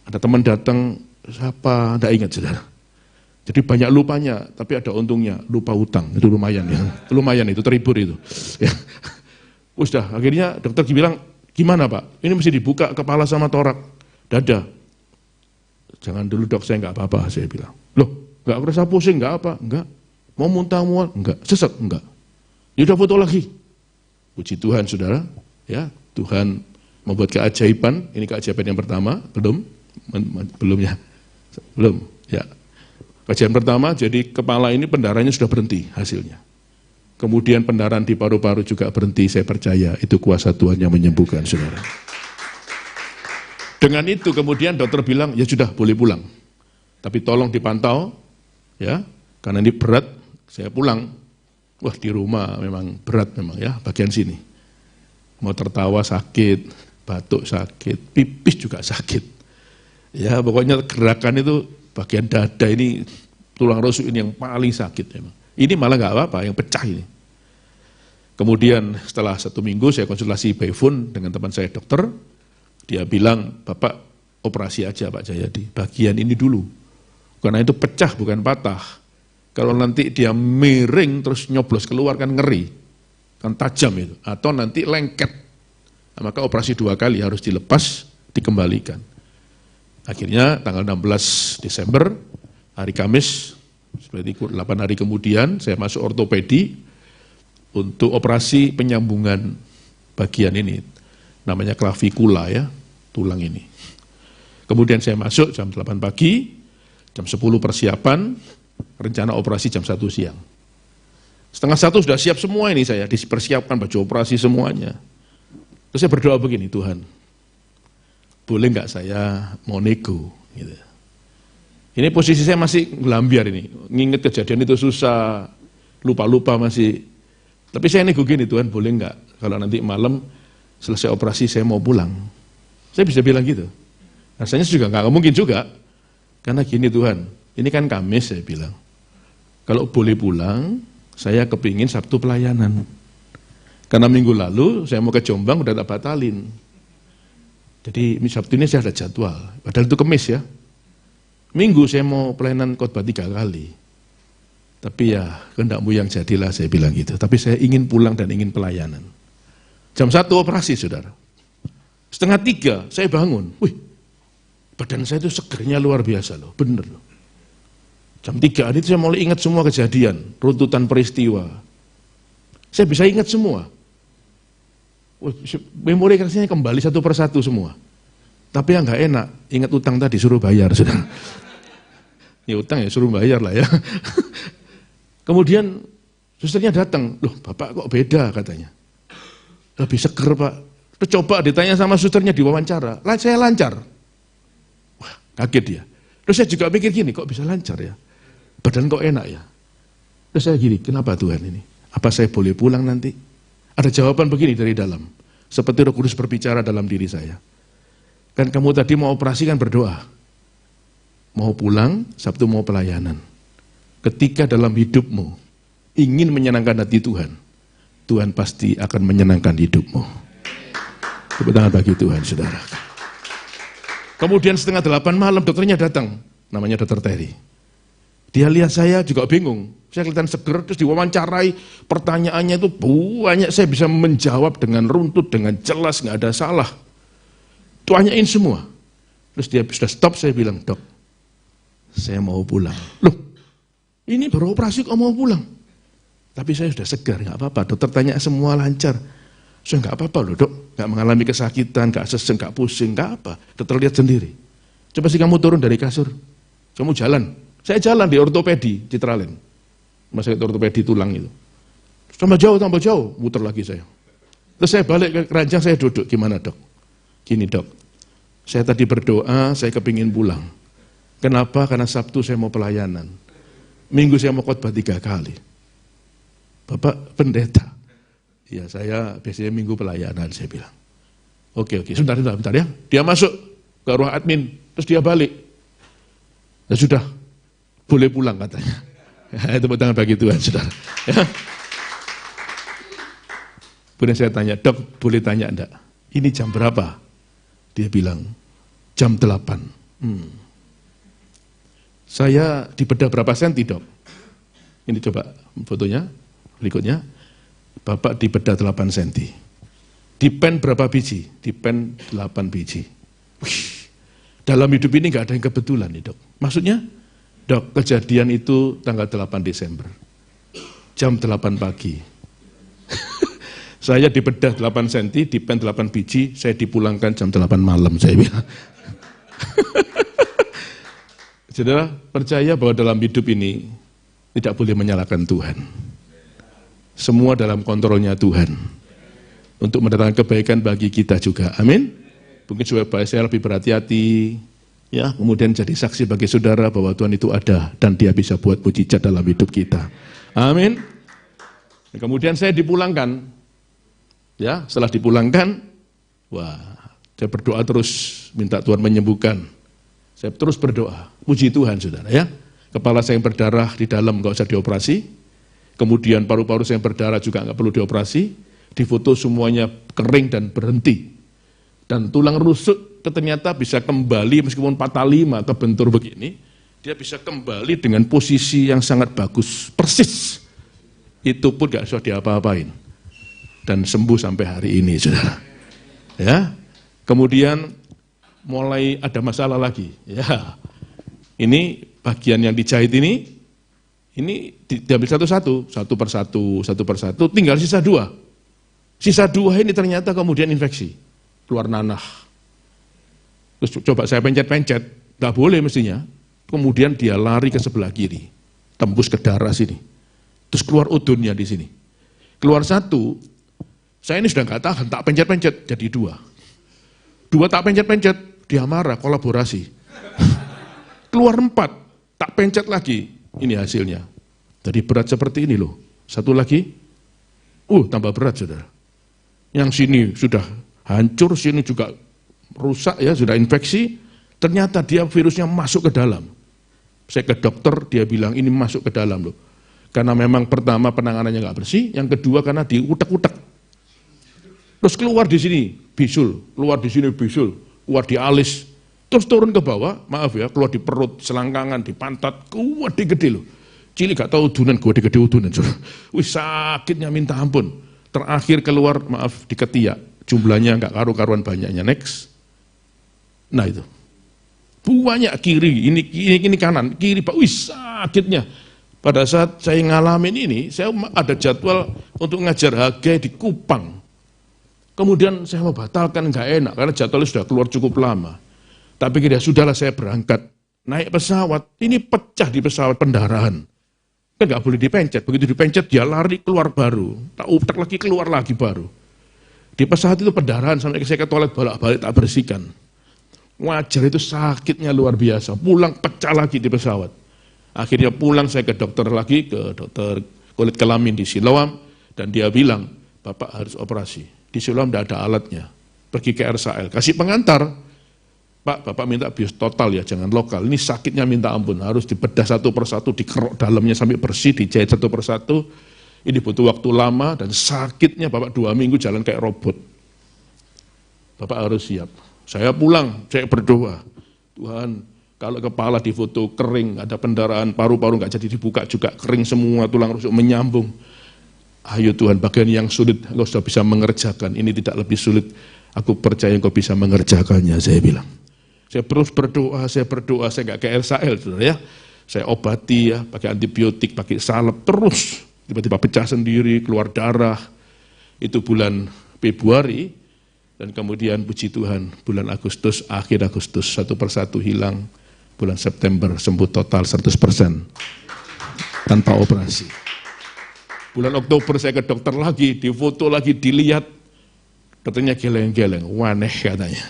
Ada teman datang, siapa, enggak ingat saudara. Jadi banyak lupanya, tapi ada untungnya, lupa utang, itu lumayan ya. Lumayan itu, terhibur itu. Ya. Udah, akhirnya dokter bilang, gimana Pak? Ini mesti dibuka kepala sama torak, dada. Jangan dulu dok, saya enggak apa-apa, saya bilang. Loh, enggak merasa pusing, enggak apa? Enggak. Mau muntah, mual? Enggak. Sesek? Enggak. Ya udah foto lagi. Puji Tuhan saudara, ya Tuhan membuat keajaiban, ini keajaiban yang pertama, belum ya. Kajian pertama, jadi kepala ini pendarahannya sudah berhenti hasilnya. Kemudian pendarahan di paru-paru juga berhenti, saya percaya itu kuasa Tuhan yang menyembuhkan, saudara. Dengan itu kemudian dokter bilang, ya sudah boleh pulang. Tapi tolong dipantau, ya, karena ini berat, saya pulang. Wah di rumah memang berat memang ya, bagian sini. Mau tertawa sakit, batuk sakit, pipis juga sakit. Ya pokoknya gerakan itu, bagian dada ini, tulang rusuk ini yang paling sakit memang. Ini malah nggak apa-apa, yang pecah ini. Kemudian setelah 1 minggu saya konsultasi by phone dengan teman saya dokter, dia bilang, Bapak operasi aja Pak Jayadi, bagian ini dulu. Karena itu pecah bukan patah. Kalau nanti dia miring terus nyoblos keluar kan ngeri, kan tajam itu. Atau nanti lengket, nah, maka operasi 2 kali harus dilepas, dikembalikan. Akhirnya tanggal 16 Desember, hari Kamis, seperti 8 hari kemudian, saya masuk ortopedi untuk operasi penyambungan bagian ini. Namanya klavikula ya, tulang ini. Kemudian saya masuk jam 8 pagi, jam 10 persiapan, rencana operasi jam 1 siang. Setengah 1 sudah siap semua ini saya, dipersiapkan baju operasi semuanya. Terus saya berdoa begini, Tuhan, boleh nggak saya mau nego? Gitu. Ini posisi saya masih ngelambiar ini, nginget kejadian itu susah, lupa-lupa masih. Tapi saya nego gini, Tuhan boleh nggak kalau nanti malam selesai operasi saya mau pulang? Saya bisa bilang gitu. Rasanya juga nggak mungkin juga, karena gini Tuhan, ini kan Kamis saya bilang. Kalau boleh pulang, saya kepingin Sabtu pelayanan. Karena minggu lalu saya mau ke Jombang udah tak batalin. Jadi Sabtu ini saya ada jadwal, padahal itu Kamis ya. Minggu saya mau pelayanan khotbah 3 kali. Tapi ya kehendakmu yang jadilah saya bilang gitu. Tapi saya ingin pulang dan ingin pelayanan. Jam 1 operasi saudara. Setengah 3 saya bangun. Wih, badan saya itu segernya luar biasa loh, bener loh. Jam 3 itu saya mulai ingat semua kejadian, runtutan peristiwa. Saya bisa ingat semua. Memori rasanya kembali satu persatu semua. Tapi yang nggak enak, ingat utang tadi suruh bayar sudah. Ya utang ya suruh bayar lah ya. Kemudian susternya datang, loh Bapak kok beda katanya. Lebih seger Pak. Terus coba ditanya sama susternya diwawancara, saya lancar. Wah kaget dia. Terus saya juga mikir gini, kok bisa lancar ya? Badan kok enak ya? Terus saya gini, kenapa Tuhan ini? Apa saya boleh pulang nanti? Ada jawaban begini dari dalam. Seperti Roh Kudus berbicara dalam diri saya. Kan kamu tadi mau operasi kan berdoa. Mau pulang, Sabtu mau pelayanan. Ketika dalam hidupmu ingin menyenangkan hati Tuhan, Tuhan pasti akan menyenangkan hidupmu. Tepuk tangan bagi Tuhan, saudara. Kemudian 7:30 malam dokternya datang, namanya Dokter Terry. Dia lihat saya juga bingung. Saya kelihatan seger, terus diwawancarai, pertanyaannya itu banyak, saya bisa menjawab dengan runtut, dengan jelas, nggak ada salah. Tanyain semua. Terus dia sudah stop, saya bilang, Dok, saya mau pulang. Loh, ini baru operasi kok mau pulang? Tapi saya sudah segar, nggak apa-apa. Dokter tanya semua lancar. Saya nggak apa-apa loh Dok, nggak mengalami kesakitan, nggak seseng, nggak pusing, nggak apa. Dokter lihat sendiri. Coba sih kamu turun dari kasur, kamu jalan. Saya jalan di ortopedi, Citraland. Masih ortopedi tulang itu. Tambah jauh, muter lagi saya. Terus saya balik ke keranjang, saya duduk, gimana Dok? Gini Dok, saya tadi berdoa, saya kepingin pulang. Kenapa? Karena Sabtu saya mau pelayanan. Minggu saya mau khotbah 3 kali. Bapak pendeta. Ya saya biasanya minggu pelayanan, saya bilang. Oke, sebentar ya. Dia masuk ke ruang admin, terus dia balik. Ya sudah, boleh pulang katanya. Tepuk tangan bagi Tuhan, saudara. Ya. Kemudian saya tanya, Dok, boleh tanya enggak? Ini jam berapa? Dia bilang, jam 8. Saya dibedah berapa senti, Dok? Ini coba fotonya, berikutnya. Bapak dibedah 8 senti. Dipen berapa biji? Dipen 8 biji. Wih, dalam hidup ini nggak ada yang kebetulan nih Dok. Maksudnya, Dok, kejadian itu tanggal 8 Desember. Jam 8 pagi. Saya dibedah 8 senti, dipen 8 biji, saya dipulangkan jam 8 malam, saya bilang. Saudara, percaya bahwa dalam hidup ini tidak boleh menyalahkan Tuhan. Semua dalam kontrolnya Tuhan. Untuk mendatangkan kebaikan bagi kita juga. Amin. Mungkin supaya saya lebih berhati-hati. Ya, kemudian jadi saksi bagi saudara bahwa Tuhan itu ada. Dan dia bisa buat mujizat dalam hidup kita. Amin. Dan kemudian saya dipulangkan. Ya, setelah dipulangkan. Wah, saya berdoa terus. Minta Tuhan menyembuhkan. Saya terus berdoa. Puji Tuhan saudara ya. Kepala saya yang berdarah di dalam nggak usah dioperasi. Kemudian paru-paru saya yang berdarah juga nggak perlu dioperasi, difoto semuanya kering dan berhenti. Dan tulang rusuk ternyata bisa kembali meskipun patah 5 kebentur begini, dia bisa kembali dengan posisi yang sangat bagus, persis. Itu pun nggak usah diapa-apain. Dan sembuh sampai hari ini, saudara. Ya, kemudian mulai ada masalah lagi. Ya, ini bagian yang dijahit ini diambil satu-satu, satu persatu, tinggal sisa 2. Sisa 2 ini ternyata kemudian infeksi, keluar nanah. Terus coba saya pencet-pencet, nggak boleh mestinya. Kemudian dia lari ke sebelah kiri, tembus ke darah sini. Terus keluar udunnya di sini. Keluar 1, saya ini sudah nggak tahan, tak pencet-pencet, jadi 2. 2 tak pencet-pencet, dia marah, kolaborasi. Keluar 4, tak pencet lagi. Ini hasilnya. Jadi berat seperti ini loh. 1 lagi, tambah berat saudara. Yang sini sudah hancur, sini juga rusak ya, sudah infeksi. Ternyata dia virusnya masuk ke dalam. Saya ke dokter, dia bilang ini masuk ke dalam loh. Karena memang pertama penanganannya nggak bersih, yang kedua karena diutek-utek. Terus keluar di sini bisul, keluar di sini bisul, keluar di alis. Terus turun ke bawah, maaf ya, keluar di perut, selangkangan, di pantat, gede loh. Cili gak tahu udunan, gede udunan. Wih sakitnya minta ampun. Terakhir keluar, maaf, di ketiak. Jumlahnya gak karu-karuan banyaknya. Next. Nah itu. Banyak kiri, ini kanan, kiri, Pak. Wih sakitnya. Pada saat saya ngalamin ini, saya ada jadwal untuk ngajar HG di Kupang. Kemudian saya membatalkan, gak enak, karena jadwalnya sudah keluar cukup lama. Tapi kira sudahlah saya berangkat, naik pesawat, ini pecah di pesawat pendarahan. Kan nggak boleh dipencet, begitu dipencet dia lari keluar baru, tak utak lagi keluar lagi baru. Di pesawat itu pendarahan, sampai saya ke toilet bolak-balik tak bersihkan. Wajar itu sakitnya luar biasa, pulang pecah lagi di pesawat. Akhirnya pulang saya ke dokter lagi, ke dokter kulit kelamin di Siloam, dan dia bilang, Bapak harus operasi. Di Siloam tidak ada alatnya. Pergi ke RSAL, kasih pengantar. Pak, Bapak minta bios total ya, jangan lokal. Ini sakitnya minta ampun, harus dibedah satu persatu, dikerok dalamnya sampai bersih, dijahit satu persatu. Ini butuh waktu lama dan sakitnya Bapak 2 minggu jalan kayak robot. Bapak harus siap. Saya pulang, saya berdoa. Tuhan, kalau kepala difoto kering, ada pendarahan, paru-paru nggak jadi dibuka juga, kering semua, tulang rusuk menyambung. Ayo Tuhan, bagian yang sulit, Engkau sudah bisa mengerjakan. Ini tidak lebih sulit. Aku percaya Engkau bisa mengerjakannya, saya bilang. Saya terus berdoa, saya nggak ke RSAL, saudara ya. Saya obati ya, pakai antibiotik, pakai salep, terus. Tiba-tiba pecah sendiri, keluar darah. Itu bulan Februari, dan kemudian puji Tuhan, bulan Agustus, akhir Agustus, satu persatu hilang. Bulan September sembuh total 100%, tanpa operasi. Bulan Oktober saya ke dokter lagi, difoto lagi, dilihat. Dokternya geleng-geleng, waneh katanya.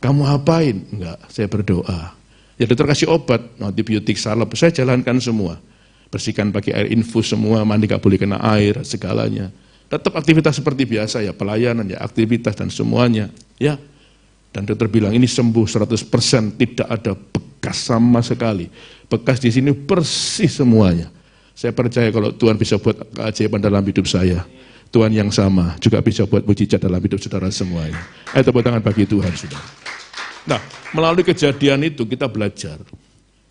Kamu apain? Enggak, saya berdoa. Ya dokter kasih obat, antibiotik, salep, saya jalankan semua. Bersihkan pakai air infus semua, mandi gak boleh kena air, segalanya. Tetap aktivitas seperti biasa ya, pelayanan ya, aktivitas dan semuanya. Ya. Dan dokter bilang ini sembuh 100%, tidak ada bekas sama sekali. Bekas di sini bersih semuanya. Saya percaya kalau Tuhan bisa buat keajaiban dalam hidup saya, Tuhan yang sama juga bisa buat mujizat dalam hidup saudara semuanya. Ayo tepuk tangan bagi Tuhan, saudara. Nah, melalui kejadian itu kita belajar.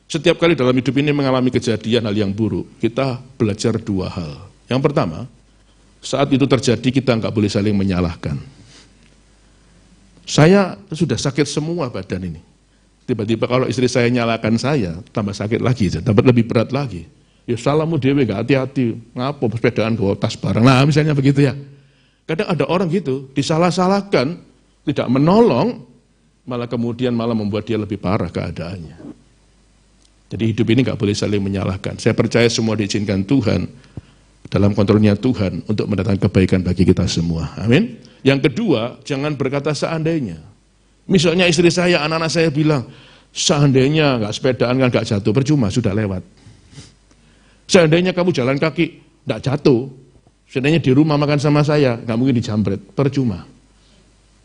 Setiap kali dalam hidup ini mengalami kejadian hal yang buruk, kita belajar 2 hal. Yang pertama, saat itu terjadi kita nggak boleh saling menyalahkan. Saya sudah sakit semua badan ini. Tiba-tiba kalau istri saya nyalakan saya, tambah sakit lagi, tambah lebih berat lagi. Ya salahmu dewe, nggak hati-hati, ngapa sepedaan bawa tas barang. Nah misalnya begitu ya. Kadang ada orang gitu, disalah-salahkan, tidak menolong, malah kemudian membuat dia lebih parah keadaannya. Jadi hidup ini nggak boleh saling menyalahkan. Saya percaya semua diizinkan Tuhan, dalam kontrolnya Tuhan, untuk mendatangkan kebaikan bagi kita semua. Amin. Yang kedua, jangan berkata seandainya. Misalnya istri saya, anak-anak saya bilang, seandainya nggak sepedaan kan nggak jatuh, percuma, sudah lewat. Seandainya kamu jalan kaki, nggak jatuh. Seandainya di rumah makan sama saya, nggak mungkin dijambret, percuma.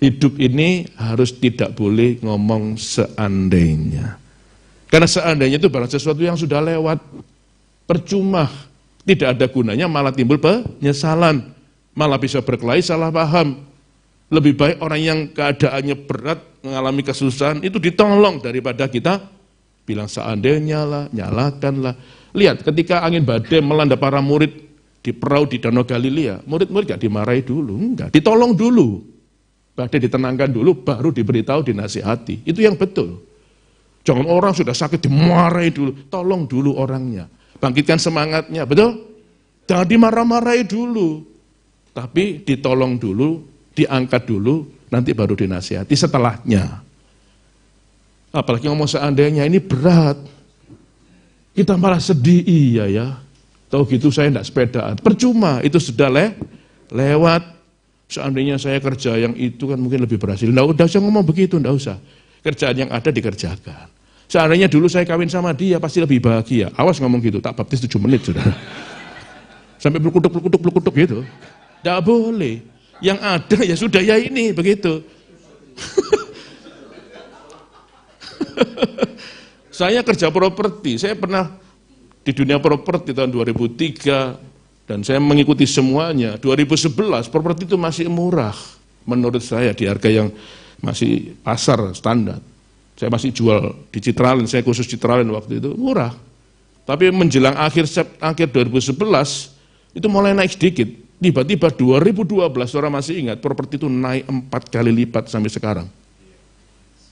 Hidup ini harus tidak boleh ngomong seandainya. Karena seandainya itu barang sesuatu yang sudah lewat, percuma, tidak ada gunanya, malah timbul penyesalan, malah bisa berkelahi, salah paham. Lebih baik orang yang keadaannya berat, mengalami kesusahan, itu ditolong daripada kita bilang seandainya lah, nyalakan lah. Lihat, ketika angin badai melanda para murid di perahu di Danau Galilea, murid-murid gak dimarahi dulu, enggak, ditolong dulu. Badai ditenangkan dulu, baru diberitahu, dinasihati. Itu yang betul. Jangan orang sudah sakit dimarahi dulu, tolong dulu orangnya. Bangkitkan semangatnya, betul? Jangan dimarah-marahi dulu. Tapi ditolong dulu, diangkat dulu, nanti baru dinasihati setelahnya. Apalagi ngomong seandainya, ini berat. Kita malah sedih, iya ya. Tahu gitu saya enggak sepedaan. Percuma, itu sudah lewat. Seandainya saya kerja yang itu kan mungkin lebih berhasil. Enggak usah ngomong begitu, enggak usah. Kerjaan yang ada dikerjakan. Seandainya dulu saya kawin sama dia, pasti lebih bahagia. Awas ngomong gitu, tak baptis 7 menit, saudara. Sampai berkutuk gitu. Enggak boleh. Yang ada ya sudah ya ini, begitu. Saya kerja properti, saya pernah di dunia properti tahun 2003 dan saya mengikuti semuanya. 2011 properti itu masih murah menurut saya di harga yang masih pasar standar. Saya masih jual di Citralen, saya khusus Citralen waktu itu murah. Tapi menjelang akhir 2011 itu mulai naik sedikit. Tiba-tiba 2012 orang masih ingat properti itu naik 4 kali lipat sampai sekarang.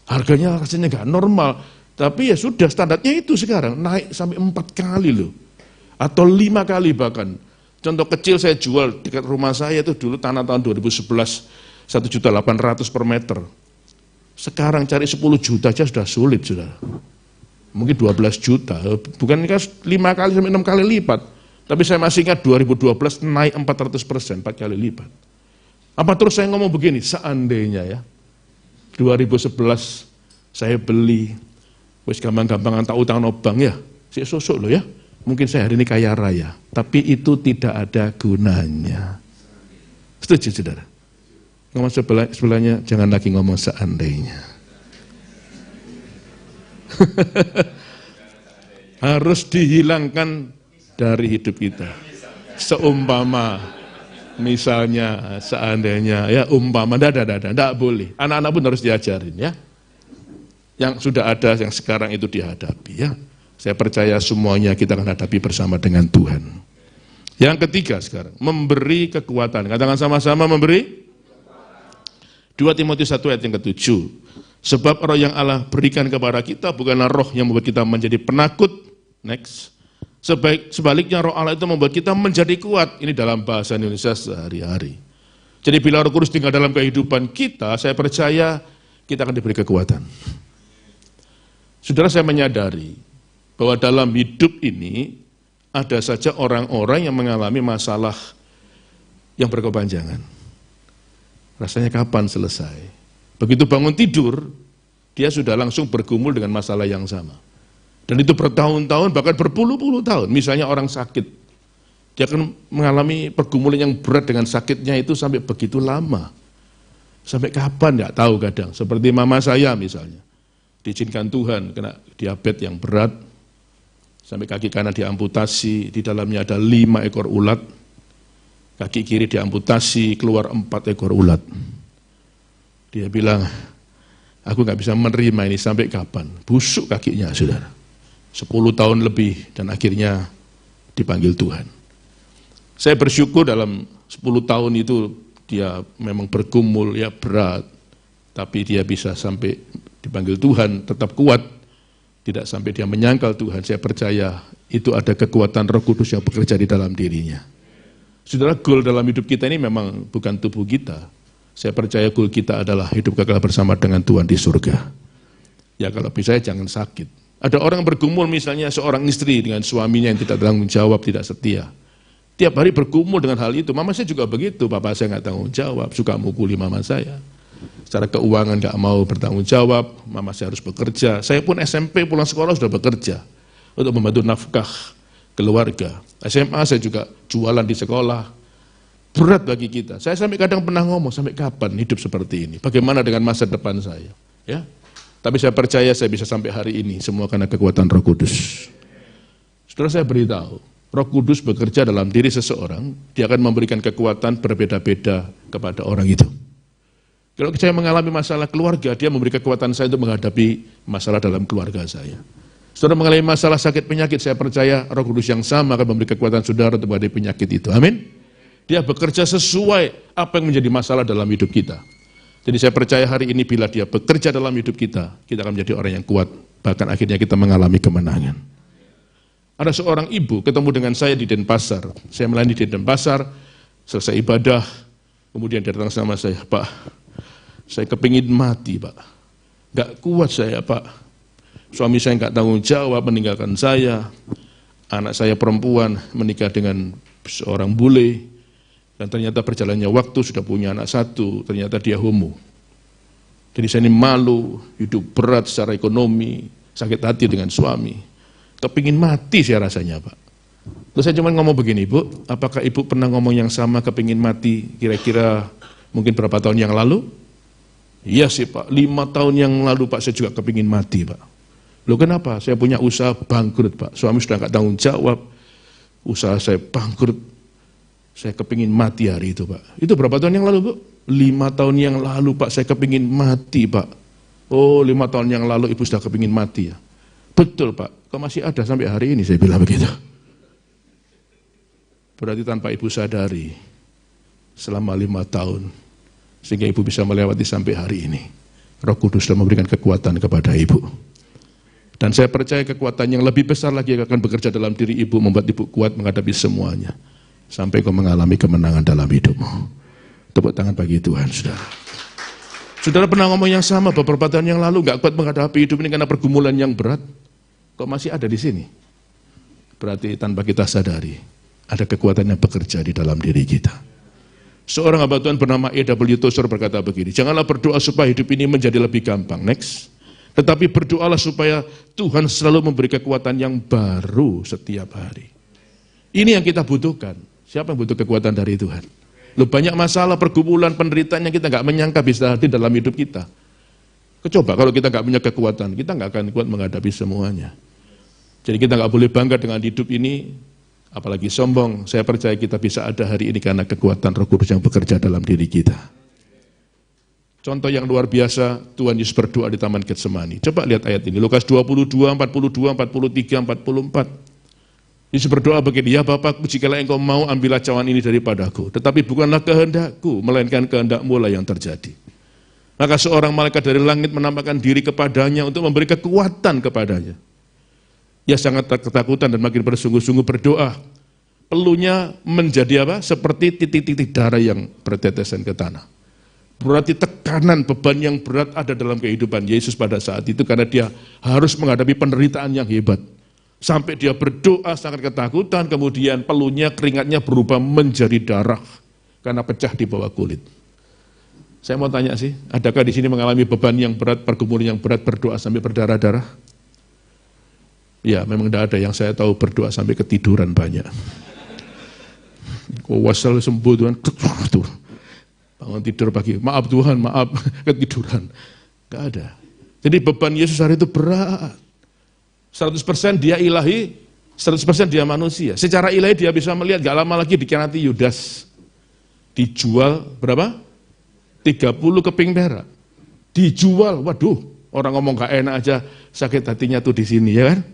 Harganya rasanya nggak normal. Tapi ya sudah standarnya itu sekarang, naik sampai 4 kali loh. Atau 5 kali bahkan. Contoh kecil saya jual dekat rumah saya itu dulu tanah tahun 2011, 1.800.000 per meter. Sekarang cari 10 juta aja sudah sulit sudah. Mungkin 12 juta, bukan 5 kali sampai 6 kali lipat. Tapi saya masih ingat 2012 naik 400%, 4 kali lipat. Apa terus saya ngomong begini, seandainya ya, 2011 saya beli, wis gampang-gampangan tak utang no bank ya, Si sosok loh ya. Mungkin saya hari ini kaya raya, tapi itu tidak ada gunanya. Setuju saudara? Ngomong sebelahnya, jangan lagi ngomong seandainya. Harus dihilangkan dari hidup kita. Seumpama, misalnya, seandainya, ya umpama, tidak boleh. Anak-anak pun harus diajarin ya. Yang sudah ada, yang sekarang itu dihadapi ya. Saya percaya semuanya kita akan hadapi bersama dengan Tuhan. Yang ketiga sekarang, memberi kekuatan. Katakan sama-sama memberi. 2 Timotius 1 ayat yang ke-7. Sebab roh yang Allah berikan kepada kita bukanlah roh yang membuat kita menjadi penakut. Next. Sebaliknya roh Allah itu membuat kita menjadi kuat. Ini dalam bahasa Indonesia sehari-hari. Jadi bila Roh Kudus tinggal dalam kehidupan kita, saya percaya kita akan diberi kekuatan. Saudara, saya menyadari bahwa dalam hidup ini ada saja orang-orang yang mengalami masalah yang berkepanjangan. Rasanya kapan selesai? Begitu bangun tidur, dia sudah langsung bergumul dengan masalah yang sama. Dan itu bertahun-tahun, bahkan berpuluh-puluh tahun. Misalnya orang sakit, dia akan mengalami pergumulan yang berat dengan sakitnya itu sampai begitu lama. Sampai kapan, nggak tahu kadang. Seperti mama saya misalnya, diizinkan Tuhan kena diabetes yang berat, sampai kaki kanan diamputasi, di dalamnya ada 5 ekor ulat, kaki kiri diamputasi, keluar 4 ekor ulat. Dia bilang, aku nggak bisa menerima ini sampai kapan, busuk kakinya saudara. 10 tahun lebih dan akhirnya dipanggil Tuhan. Saya bersyukur dalam 10 tahun itu dia memang bergumul ya berat, tapi dia bisa sampai dipanggil Tuhan, tetap kuat, tidak sampai dia menyangkal Tuhan. Saya percaya itu ada kekuatan Roh Kudus yang bekerja di dalam dirinya. Saudara, goal dalam hidup kita ini memang bukan tubuh kita. Saya percaya goal kita adalah hidup kekal bersama dengan Tuhan di surga. Ya kalau bisa jangan sakit. Ada orang bergumul misalnya seorang istri dengan suaminya yang tidak tanggung jawab, tidak setia. Tiap hari bergumul dengan hal itu. Mama saya juga begitu, papa saya nggak tanggung jawab, suka mukuli mama saya. Secara keuangan nggak mau bertanggung jawab, mama saya harus bekerja. Saya pun SMP pulang sekolah sudah bekerja untuk membantu nafkah keluarga. SMA saya juga jualan di sekolah. Berat bagi kita. Saya sampai kadang pernah ngomong, sampai kapan hidup seperti ini? Bagaimana dengan masa depan saya? Ya. Tapi saya percaya saya bisa sampai hari ini, semua karena kekuatan Roh Kudus. Setelah saya beritahu, Roh Kudus bekerja dalam diri seseorang, dia akan memberikan kekuatan berbeda-beda kepada orang itu. Kalau saya mengalami masalah keluarga, dia memberi kekuatan saya untuk menghadapi masalah dalam keluarga saya. Saudara mengalami masalah sakit penyakit, saya percaya Roh Kudus yang sama akan memberi kekuatan saudara untuk menghadapi penyakit itu. Amin. Dia bekerja sesuai apa yang menjadi masalah dalam hidup kita. Jadi saya percaya hari ini bila dia bekerja dalam hidup kita akan menjadi orang yang kuat, bahkan akhirnya kita mengalami kemenangan. Ada seorang ibu ketemu dengan saya di Denpasar. Saya melayani di Denpasar, selesai ibadah, kemudian dia datang sama saya, Pak, saya kepingin mati Pak, gak kuat saya Pak, suami saya gak tanggung jawab, meninggalkan saya, anak saya perempuan menikah dengan seorang bule, dan ternyata berjalannya waktu sudah punya anak 1, ternyata dia homo. Jadi saya ini malu, hidup berat secara ekonomi, sakit hati dengan suami. Kepingin mati saya rasanya Pak. Terus saya cuma ngomong begini, Bu, apakah Ibu pernah ngomong yang sama kepingin mati kira-kira mungkin berapa tahun yang lalu? Iya sih Pak, 5 tahun yang lalu Pak saya juga kepingin mati Pak. Loh kenapa? Saya punya usaha bangkrut Pak, suami sudah nggak tanggung jawab, usaha saya bangkrut. Saya kepingin mati hari itu Pak. Itu berapa tahun yang lalu Bu? 5 tahun yang lalu Pak saya kepingin mati Pak. Oh 5 tahun yang lalu Ibu sudah kepingin mati ya. Betul Pak, kok masih ada sampai hari ini saya bilang begitu. Berarti tanpa Ibu sadari selama 5 tahun sehingga Ibu bisa melewati sampai hari ini. Roh Kudus sudah memberikan kekuatan kepada Ibu. Dan saya percaya kekuatan yang lebih besar lagi akan bekerja dalam diri Ibu, membuat Ibu kuat menghadapi semuanya. Sampai kau mengalami kemenangan dalam hidupmu. Tepuk tangan bagi Tuhan, saudara. Saudara pernah ngomong yang sama beberapa tahun yang lalu, gak kuat menghadapi hidup ini karena pergumulan yang berat. Kok masih ada di sini? Berarti tanpa kita sadari, ada kekuatan yang bekerja di dalam diri kita. Seorang hamba Tuhan bernama E.W. Tozer berkata begini, janganlah berdoa supaya hidup ini menjadi lebih gampang. Next. Tetapi berdoalah supaya Tuhan selalu memberi kekuatan yang baru setiap hari. Ini yang kita butuhkan. Siapa yang butuh kekuatan dari Tuhan? Loh, banyak masalah, pergumulan, penderitaan yang kita nggak menyangka bisa hadir dalam hidup kita. Coba kalau kita nggak punya kekuatan, kita nggak akan kuat menghadapi semuanya. Jadi kita nggak boleh bangga dengan hidup ini, apalagi sombong. Saya percaya kita bisa ada hari ini karena kekuatan Roh Kudus yang bekerja dalam diri kita. Contoh yang luar biasa, Tuhan Yesus berdoa di Taman Getsemani. Coba lihat ayat ini, Lukas 22, 42, 43, 44. Yesus berdoa begini, ya Bapakku, jikalau engkau mau, ambillah cawan ini daripadaku. Tetapi bukanlah kehendakku, melainkan kehendakmu lah yang terjadi. Maka seorang malaikat dari langit menampakkan diri kepadanya untuk memberi kekuatan kepadanya. Ia sangat ketakutan dan makin bersungguh-sungguh berdoa. Pelunya menjadi apa? Seperti titik-titik darah yang bertetesan ke tanah. Berarti tekanan, beban yang berat ada dalam kehidupan Yesus pada saat itu karena dia harus menghadapi penderitaan yang hebat. Sampai dia berdoa sangat ketakutan, kemudian pelunya, keringatnya berubah menjadi darah karena pecah di bawah kulit. Saya mau tanya sih, adakah di sini mengalami beban yang berat, pergumulan yang berat, berdoa sampai berdarah-darah? Ya, memang tidak ada. Yang saya tahu berdoa sampai ketiduran banyak. Wasal sembuh Tuhan, bangun tidur pagi, maaf Tuhan, maaf, ketiduran. Gak ada. Jadi beban Yesus hari itu berat. 100% dia ilahi, 100% dia manusia. Secara ilahi dia bisa melihat, gak lama lagi dikhianati Yudas. Dijual berapa? 30 keping perak. Dijual, waduh, orang ngomong gak enak aja, sakit hatinya tuh di sini, ya kan?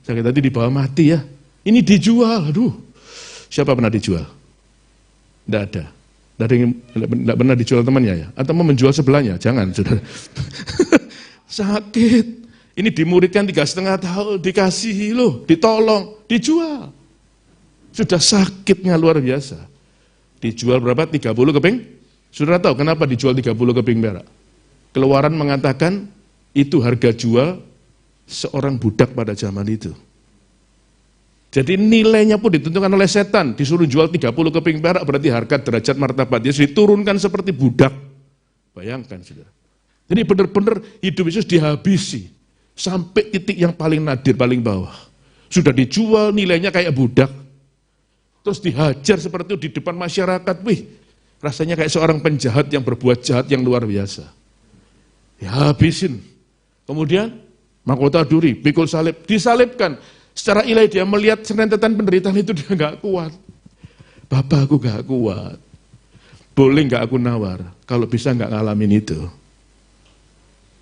Sakit hati dibawa mati ya. Ini dijual, aduh. Siapa pernah dijual? Tidak ada. Tidak pernah dijual temannya ya? Atau mau menjual sebelahnya? Jangan, saudara. Sakit. Ini dimuridkan 3,5 tahun, dikasihi loh, ditolong, dijual. Sudah sakitnya luar biasa. Dijual berapa? 30 keping? Saudara tahu kenapa dijual 30 keping perak? Keluaran mengatakan itu harga jual seorang budak pada zaman itu. Jadi nilainya pun ditentukan oleh setan, disuruh jual 30 keping perak, berarti harga derajat martabat Yesus diturunkan seperti budak. Bayangkan saudara. Jadi benar-benar hidup Yesus dihabisi, sampai titik yang paling nadir, paling bawah. Sudah dijual, nilainya kayak budak. Terus dihajar seperti itu di depan masyarakat, wih, rasanya kayak seorang penjahat yang berbuat jahat yang luar biasa. Dihabisin. Kemudian, mahkota duri, pikul salib, disalibkan. Secara ilahi dia melihat rentetan penderitaan itu dia nggak kuat. Bapak aku nggak kuat. Boleh nggak aku nawar? Kalau bisa nggak ngalamin itu.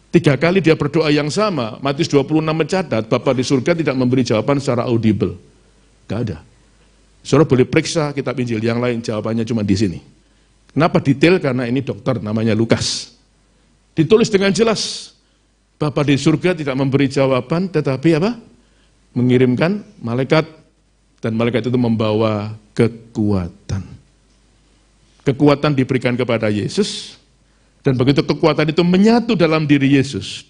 3 kali dia berdoa yang sama. Matius 26 mencatat, Bapa di surga tidak memberi jawaban secara audible. Nggak ada. Saudara boleh periksa kitab Injil yang lain, jawabannya cuma di sini. Kenapa detail? Karena ini dokter namanya Lukas. Ditulis dengan jelas. Bapa di surga tidak memberi jawaban, tetapi apa? Mengirimkan malaikat, dan malaikat itu membawa kekuatan. Kekuatan diberikan kepada Yesus, dan begitu kekuatan itu menyatu dalam diri Yesus,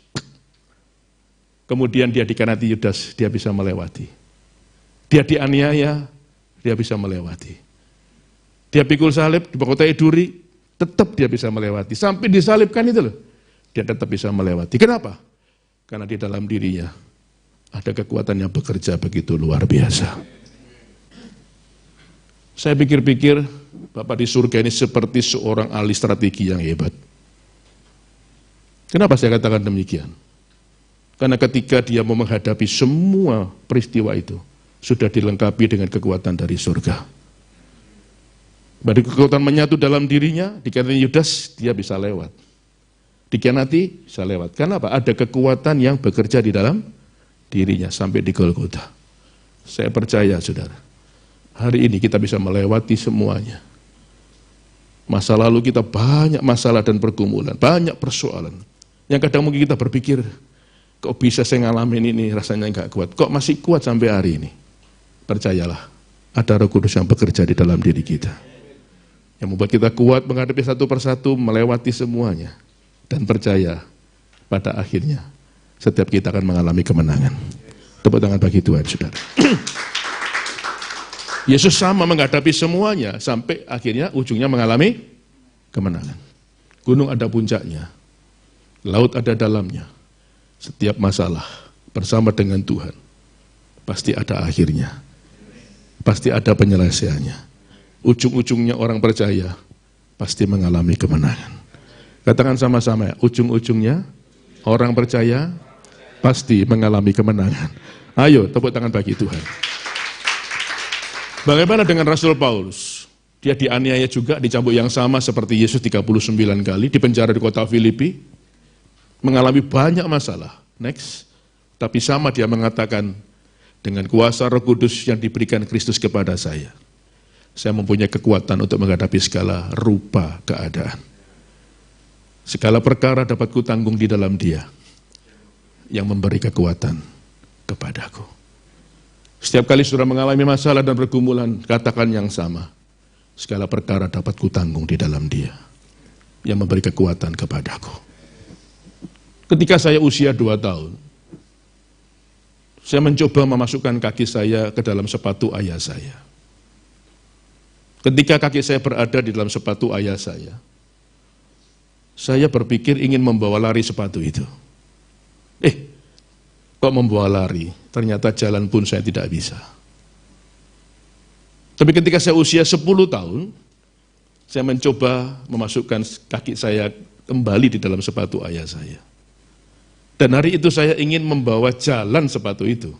kemudian dia dikhianati Yudas, dia bisa melewati. Dia dianiaya, dia bisa melewati. Dia pikul salib, dipakaikan duri, tetap dia bisa melewati. Sampai disalibkan itu loh, dia tetap bisa melewati. Kenapa? Karena di dalam dirinya ada kekuatan yang bekerja begitu luar biasa. Saya pikir-pikir, Bapak di surga ini seperti seorang ahli strategi yang hebat. Kenapa saya katakan demikian? Karena ketika dia mau menghadapi semua peristiwa itu, sudah dilengkapi dengan kekuatan dari surga. Bagi kekuatan menyatu dalam dirinya, dikhianati Yudas, dia bisa lewat. Dikhianati, bisa lewat. Kenapa? Ada kekuatan yang bekerja di dalam dirinya sampai di Golgota. Saya percaya saudara, hari ini kita bisa melewati semuanya. Masa lalu kita banyak masalah dan pergumulan, banyak persoalan. Yang kadang mungkin kita berpikir, kok bisa saya ngalamin ini, rasanya nggak kuat. Kok masih kuat sampai hari ini? Percayalah, ada Roh Kudus yang bekerja di dalam diri kita. Yang membuat kita kuat menghadapi satu persatu, melewati semuanya. Dan percaya, pada akhirnya, setiap kita akan mengalami kemenangan. Tepuk tangan bagi Tuhan, saudara. Yesus sama menghadapi semuanya, sampai akhirnya ujungnya mengalami kemenangan. Gunung ada puncaknya, laut ada dalamnya, Setiap masalah bersama dengan Tuhan pasti ada akhirnya, pasti ada penyelesaiannya. Ujung-ujungnya orang percaya pasti mengalami kemenangan. Katakan sama-sama ya, ujung-ujungnya orang percaya pasti mengalami kemenangan. Ayo tepuk tangan bagi Tuhan. Bagaimana dengan Rasul Paulus? Dia dianiaya juga, dicambuk yang sama seperti Yesus 39 kali, dipenjara di kota Filipi, mengalami banyak masalah. Next. Tapi sama dia mengatakan, dengan kuasa Roh Kudus yang diberikan Kristus kepada saya mempunyai kekuatan untuk menghadapi segala rupa keadaan. Segala perkara dapat kutanggung di dalam Dia yang memberi kekuatan kepadaku. Setiap kali saudara mengalami masalah dan pergumulan, katakan yang sama. Segala perkara dapat kutanggung di dalam Dia yang memberi kekuatan kepadaku. Ketika saya usia 2 tahun, saya mencoba memasukkan kaki saya ke dalam sepatu ayah saya. Ketika kaki saya berada di dalam sepatu ayah saya berpikir ingin membawa lari sepatu itu. Kok membawa lari? Ternyata jalan pun saya tidak bisa. Tapi ketika saya usia 10 tahun, saya mencoba memasukkan kaki saya kembali di dalam sepatu ayah saya. Dan hari itu saya ingin membawa jalan sepatu itu.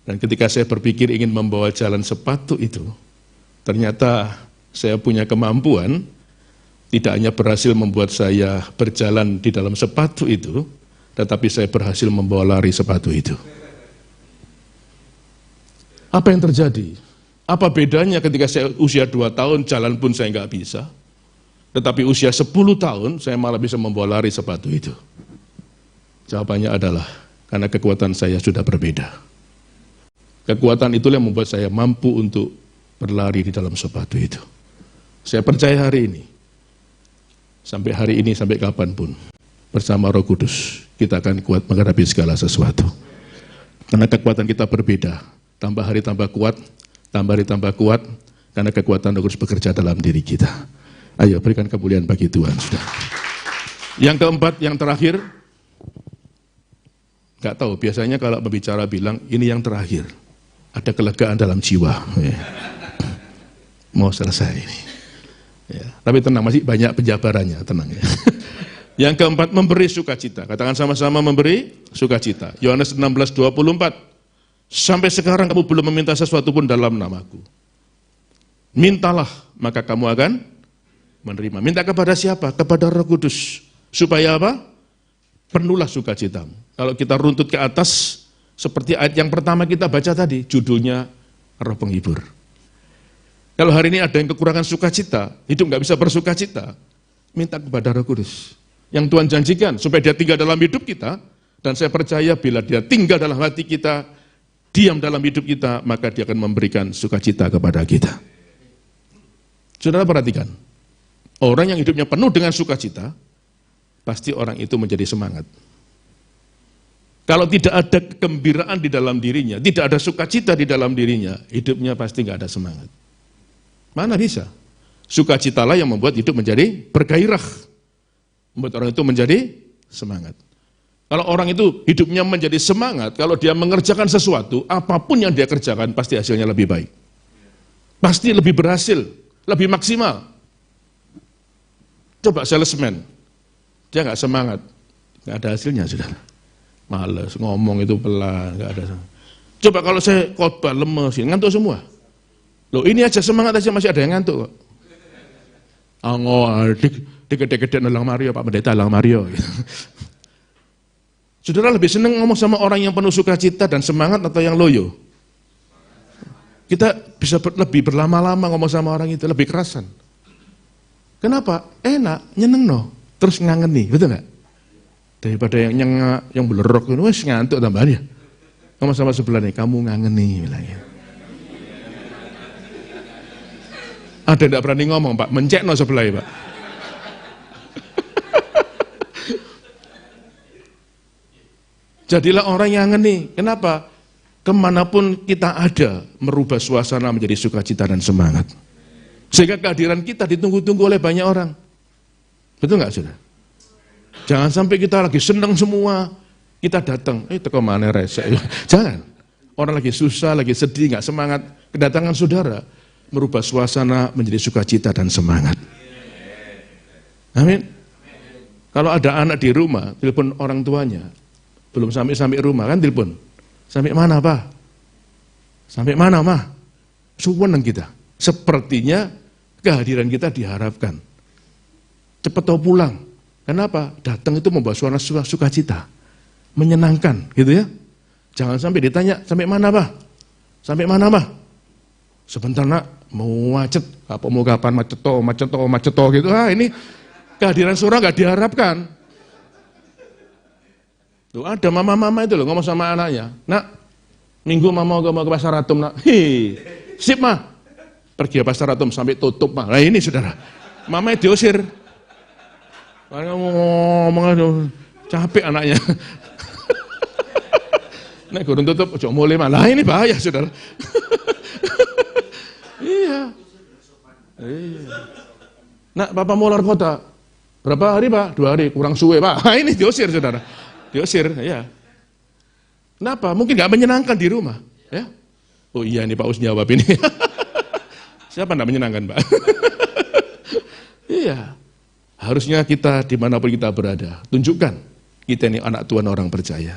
Dan ketika saya berpikir ingin membawa jalan sepatu itu, ternyata saya punya kemampuan, tidak hanya berhasil membuat saya berjalan di dalam sepatu itu, tetapi saya berhasil membawa lari sepatu itu. Apa yang terjadi? Apa bedanya ketika saya usia 2 tahun, jalan pun saya nggak bisa, tetapi usia 10 tahun, saya malah bisa membawa lari sepatu itu? Jawabannya adalah, karena kekuatan saya sudah berbeda. Kekuatan itulah yang membuat saya mampu untuk berlari di dalam sepatu itu. Saya percaya hari ini, sampai kapanpun, bersama Roh Kudus, kita akan kuat menghadapi segala sesuatu. Karena kekuatan kita berbeda, tambah hari tambah kuat, karena kekuatan Roh Kudus bekerja dalam diri kita. Ayo berikan kemuliaan bagi Tuhan, sudah. Yang keempat, yang terakhir, nggak tahu, biasanya kalau pembicara bilang, ini yang terakhir, ada kelegaan dalam jiwa. Mau selesai ini. Ya, tapi tenang, masih banyak penjabarannya, tenang ya. Yang keempat, memberi sukacita. Katakan sama-sama, memberi sukacita. Yohanes 16:24. Sampai sekarang kamu belum meminta sesuatu pun dalam namaku. Mintalah, maka kamu akan menerima. Minta kepada siapa? Kepada Roh Kudus. Supaya apa? Penuhlah sukacitamu. Kalau kita runtut ke atas, seperti ayat yang pertama kita baca tadi, judulnya Roh Penghibur. Kalau hari ini ada yang kekurangan sukacita, hidup nggak bisa bersukacita, minta kepada Roh Kudus. Yang Tuhan janjikan, supaya dia tinggal dalam hidup kita, dan saya percaya bila dia tinggal dalam hati kita, diam dalam hidup kita, maka dia akan memberikan sukacita kepada kita. Saudara perhatikan, orang yang hidupnya penuh dengan sukacita, pasti orang itu menjadi semangat. Kalau tidak ada kegembiraan di dalam dirinya, tidak ada sukacita di dalam dirinya, hidupnya pasti nggak ada semangat. Mana bisa? Sukacitalah yang membuat hidup menjadi bergairah, membuat orang itu menjadi semangat. Kalau orang itu hidupnya menjadi semangat, kalau dia mengerjakan sesuatu, apapun yang dia kerjakan, pasti hasilnya lebih baik. Pasti lebih berhasil, lebih maksimal. Coba salesman, dia nggak semangat, nggak ada hasilnya, saudara. Males, ngomong itu pelan, nggak ada. Coba kalau saya khotbah lemes, ngantuk semua. Loh ini aja semangat aja masih ada yang ngantuk kok. Dikede-kede nelang Mario, Pak Pendeta nelang Mario. Saudara lebih senang ngomong sama orang yang penuh sukacita dan semangat atau yang loyo? Kita bisa lebih berlama-lama ngomong sama orang itu, lebih kerasan. Kenapa? Enak, nyeneng no, terus ngangeni, betul nggak? Daripada yang nyengak, yang belerok, wes ngantuk tambahannya. Ngomong sama sebelah nih, kamu ngangeni, bilangnya. Ada yang tidak berani ngomong, Pak, mencek no sebelah ya, Pak. Jadilah orang yang ngeni. Kenapa? Kemanapun kita ada, merubah suasana menjadi sukacita dan semangat. Sehingga kehadiran kita ditunggu-tunggu oleh banyak orang. Betul nggak, saudara? Jangan sampai kita lagi senang semua, kita datang, teko mana resek. Jangan. Orang lagi susah, lagi sedih, nggak semangat. Kedatangan saudara merubah suasana menjadi sukacita dan semangat. Amin. Kalau ada anak di rumah, telepon orang tuanya, belum sampai rumah kan telepon. Sampai mana Pak? Sampai mana Mah? Suweneng kita. Sepertinya kehadiran kita diharapkan. Cepat tahu pulang. Kenapa? Datang itu membawa suara sukacita. Menyenangkan gitu ya. Jangan sampai ditanya, sampai mana Pak? Sampai mana Mah? Sebentar nak, mau macet. Apa mau kapan macet gitu. Ini kehadiran saudara nggak diharapkan. Tuh ada mama-mama itu loh ngomong sama anaknya. Nak, minggu mama mau ke pasar Atom nak. Sip mah. Pergi ke pasar Atom sampai tutup mah. Nah ini saudara. Mama diusir. Ngomong capek anaknya. Nek gurun tutup ojo mulai mah. Lah ini bahaya saudara. Iya. Nak papa mau luar kota. Berapa hari Pak? 2 hari, kurang suwe Pak. Nah, ini diusir saudara. Diusir, ya. Kenapa? Mungkin nggak menyenangkan di rumah. Ya. Oh iya nih Pak Us jawab ini. Siapa nggak menyenangkan Pak? Iya. Harusnya kita dimanapun kita berada, tunjukkan kita ini anak Tuhan orang percaya.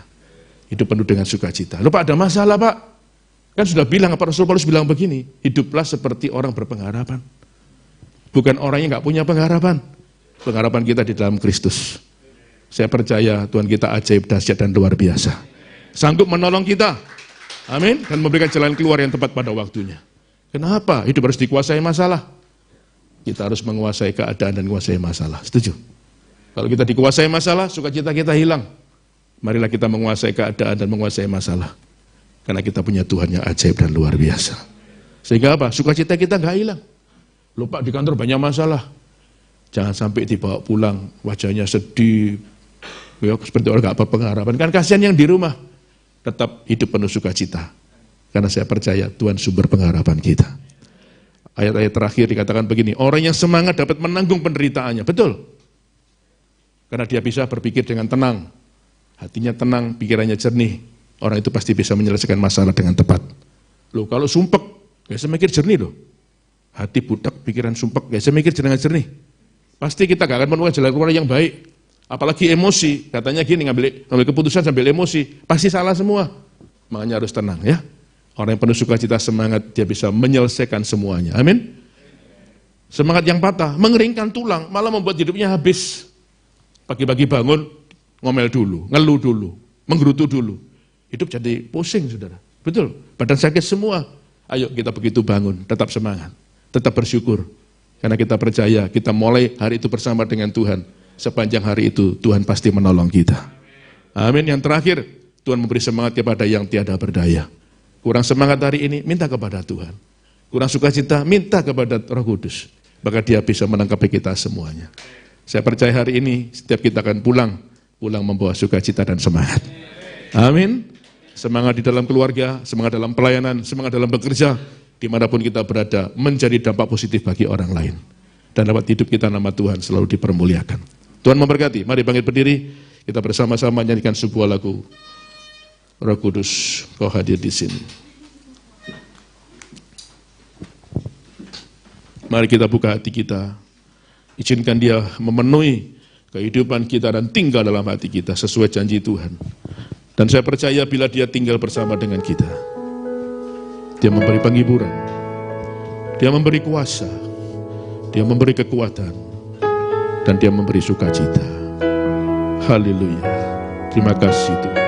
Hidup penuh dengan sukacita. Loh Pak ada masalah Pak? Kan sudah bilang, apa Rasul Paulus bilang begini, hiduplah seperti orang berpengharapan. Bukan orang yang nggak punya pengharapan. Pengharapan kita di dalam Kristus. Saya percaya Tuhan kita ajaib, dahsyat dan luar biasa. Sanggup menolong kita. Amin. Dan memberikan jalan keluar yang tepat pada waktunya. Kenapa? Hidup harus dikuasai masalah. Kita harus menguasai keadaan dan menguasai masalah. Setuju? Kalau kita dikuasai masalah, sukacita kita hilang. Marilah kita menguasai keadaan dan menguasai masalah. Karena kita punya Tuhan yang ajaib dan luar biasa. Sehingga apa? Sukacita kita nggak hilang. Lupa di kantor banyak masalah. Jangan sampai dibawa pulang, wajahnya sedih, ya, seperti orang nggak berpengharapan. Kan kasihan yang di rumah. Tetap hidup penuh sukacita. Karena saya percaya Tuhan sumber pengharapan kita. Ayat-ayat terakhir dikatakan begini, orang yang semangat dapat menanggung penderitaannya. Betul. Karena dia bisa berpikir dengan tenang. Hatinya tenang, pikirannya jernih. Orang itu pasti bisa menyelesaikan masalah dengan tepat. Loh, kalau sumpek, gak bisa mikir jernih loh. Hati budak, pikiran sumpek, gak bisa mikir dengan jernih. Pasti kita gak akan menemukan jalan keluar yang baik. Apalagi emosi, katanya gini, ngambil keputusan sambil emosi, pasti salah semua. Makanya harus tenang ya. Orang yang penuh sukacita semangat, dia bisa menyelesaikan semuanya. Amin. Semangat yang patah, mengeringkan tulang, malah membuat hidupnya habis. Pagi-pagi bangun, ngomel dulu, ngeluh dulu, menggerutu dulu. Hidup jadi pusing, saudara. Betul, badan sakit semua. Ayo kita begitu bangun, tetap semangat, tetap bersyukur. Karena kita percaya, kita mulai hari itu bersama dengan Tuhan. Sepanjang hari itu, Tuhan pasti menolong kita. Amin. Yang terakhir, Tuhan memberi semangat kepada yang tiada berdaya. Kurang semangat hari ini, minta kepada Tuhan. Kurang sukacita, minta kepada Roh Kudus. Maka dia bisa menangkapi kita semuanya. Saya percaya hari ini, setiap kita akan pulang membawa sukacita dan semangat. Amin. Semangat di dalam keluarga, semangat dalam pelayanan, semangat dalam bekerja, dimanapun kita berada, menjadi dampak positif bagi orang lain. Dan lewat hidup kita nama Tuhan selalu dipermuliakan. Tuhan memberkati. Mari bangkit berdiri, kita bersama-sama nyanyikan sebuah lagu. Roh Kudus, Kau hadir di sini. Mari kita buka hati kita. Izinkan Dia memenuhi kehidupan kita dan tinggal dalam hati kita sesuai janji Tuhan. Dan saya percaya bila Dia tinggal bersama dengan kita, Dia memberi penghiburan, Dia memberi kuasa, Dia memberi kekuatan, dan Dia memberi sukacita. Haleluya. Terima kasih Tuhan.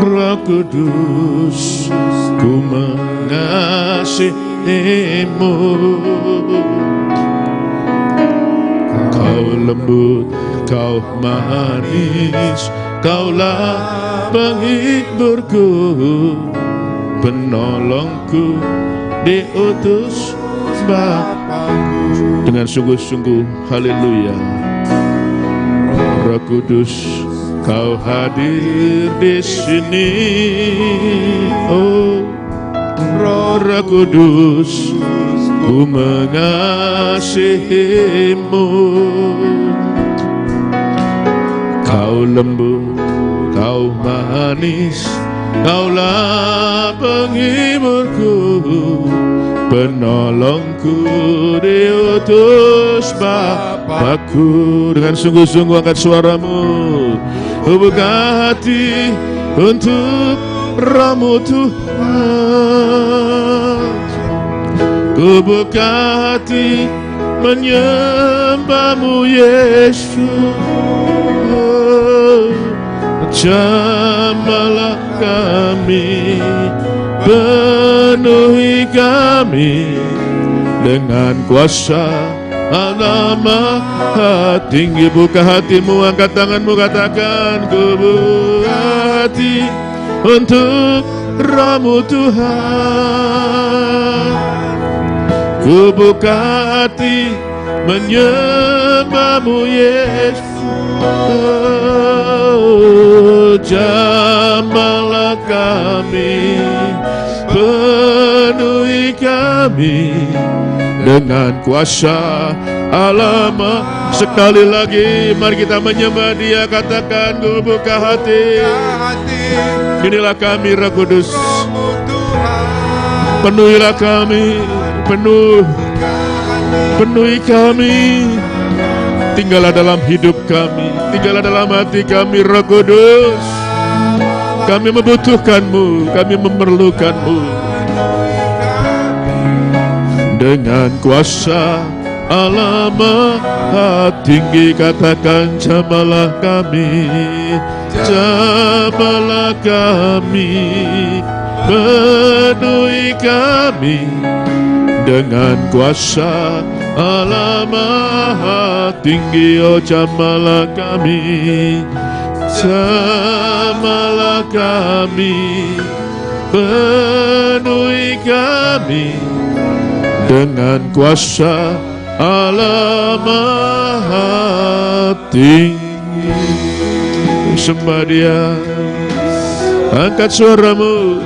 Roh Kudus, ku mengasihimu. Kau lembut, kau manis, kaulah penghiburku, penolongku, diutus Bapakku. Dengan sungguh-sungguh, haleluya. Roh Kudus, Kau hadir di sini, oh Roh Kudus, ku mengasihimu. Kau lembut, kau manis, kaulah penghiburku, penolongku diutus Bapakku. Dengan sungguh-sungguh angkat suaramu, ku buka hati untuk Roh-Mu Tuhan. Ku buka hati menyembah-Mu Yesus. Jamahlah kami, penuhi kami dengan kuasa Allah Maha Tinggi. Buka hatimu, angkat tanganmu, katakan, ku buka hati untuk Roh-Mu Tuhan. Ku buka hati menyembah-Mu Yesus. Jamahlah kami, penuhi kami dengan kuasa Allah. Sekali lagi mari kita menyembah Dia, katakan, ku buka hati. Inilah kami Roh Kudus, penuhilah kami, penuhi kami. Tinggallah dalam hidup kami, tinggallah dalam hati kami Roh Kudus. Kami membutuhkan-Mu, kami memerlukan-Mu. Dengan kuasa Allah Maha Tinggi, katakan, jamahlah kami, jamahlah kami, penuhi kami dengan kuasa Allah Maha Tinggi. Oh, jamahlah kami, jamahlah kami, penuhi kami dengan kuasa Allah Maha Tinggi. Sembah Dia, angkat suaramu.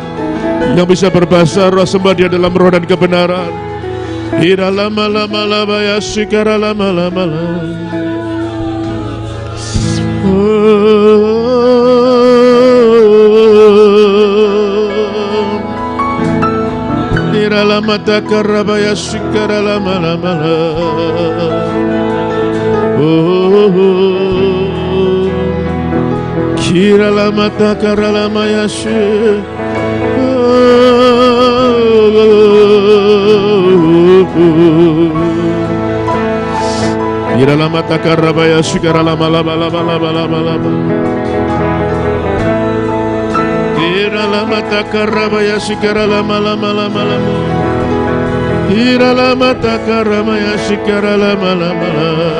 Yang bisa berbahasa roh, sembah Dia dalam roh dan kebenaran. Hira lama lama lama ya sikara lama lama lama. Hira lama takara ya sikara lama lama lama. Kira lama takara lama ya sikara. Ira lama takarabaya sikara lama lama lama lama lama lama. Ira lama takarabaya sikara lama lama lama lama. Ira lama takarabaya sikara lama lama lama.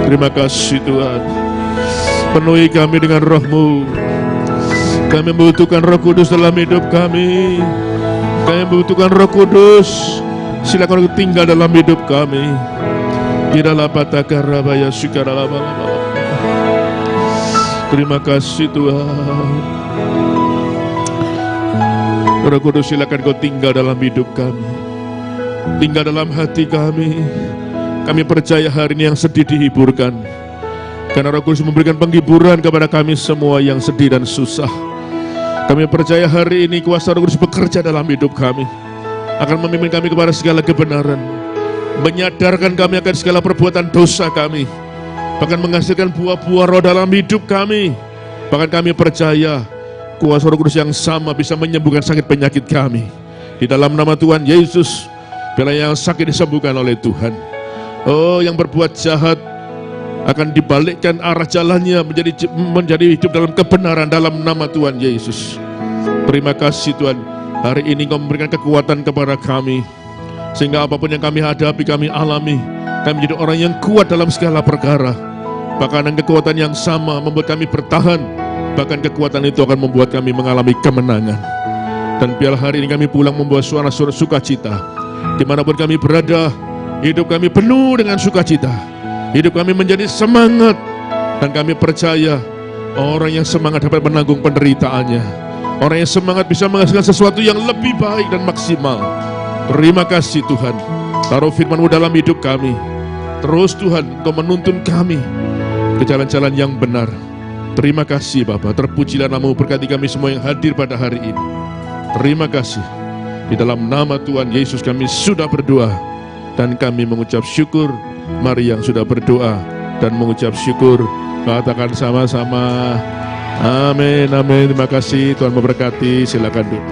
Terima kasih Tuhan, penuhi kami dengan Roh-Mu. Kami membutuhkan Roh Kudus dalam hidup kami. Kami membutuhkan Roh Kudus. Silakan tinggal dalam hidup kami. Terima kasih Tuhan. Roh Kudus, silakan Kau tinggal dalam hidup kami, tinggal dalam hati kami. Kami percaya hari ini yang sedih dihiburkan, karena Roh Kudus memberikan penghiburan kepada kami semua yang sedih dan susah. Kami percaya hari ini kuasa Roh Kudus bekerja dalam hidup kami, akan memimpin kami kepada segala kebenaran, menyadarkan kami akan segala perbuatan dosa kami, bahkan menghasilkan buah-buah roh dalam hidup kami. Bahkan kami percaya kuasa Roh Kudus yang sama bisa menyembuhkan sakit penyakit kami. Di dalam nama Tuhan Yesus, bila yang sakit disembuhkan oleh Tuhan. Oh, yang berbuat jahat akan dibalikkan arah jalannya menjadi hidup dalam kebenaran dalam nama Tuhan Yesus. Terima kasih Tuhan, hari ini Kau memberikan kekuatan kepada kami, sehingga apapun yang kami hadapi, kami alami, kami menjadi orang yang kuat dalam segala perkara. Bahkan dengan kekuatan yang sama membuat kami bertahan, bahkan kekuatan itu akan membuat kami mengalami kemenangan. Dan biarlah hari ini kami pulang membawa suara-suara sukacita. Dimanapun kami berada, hidup kami penuh dengan sukacita. Hidup kami menjadi semangat, dan kami percaya orang yang semangat dapat menanggung penderitaannya. Orang yang semangat bisa menghasilkan sesuatu yang lebih baik dan maksimal. Terima kasih Tuhan, taruh firman-Mu dalam hidup kami. Terus Tuhan, Engkau menuntun kami ke jalan-jalan yang benar. Terima kasih Bapa, terpujilah nama-Mu, berkati kami semua yang hadir pada hari ini. Terima kasih, di dalam nama Tuhan Yesus kami sudah berdoa, dan kami mengucap syukur. Mari yang sudah berdoa dan mengucap syukur, katakan sama-sama, amin, amin. Terima kasih, Tuhan memberkati. Silakan duduk.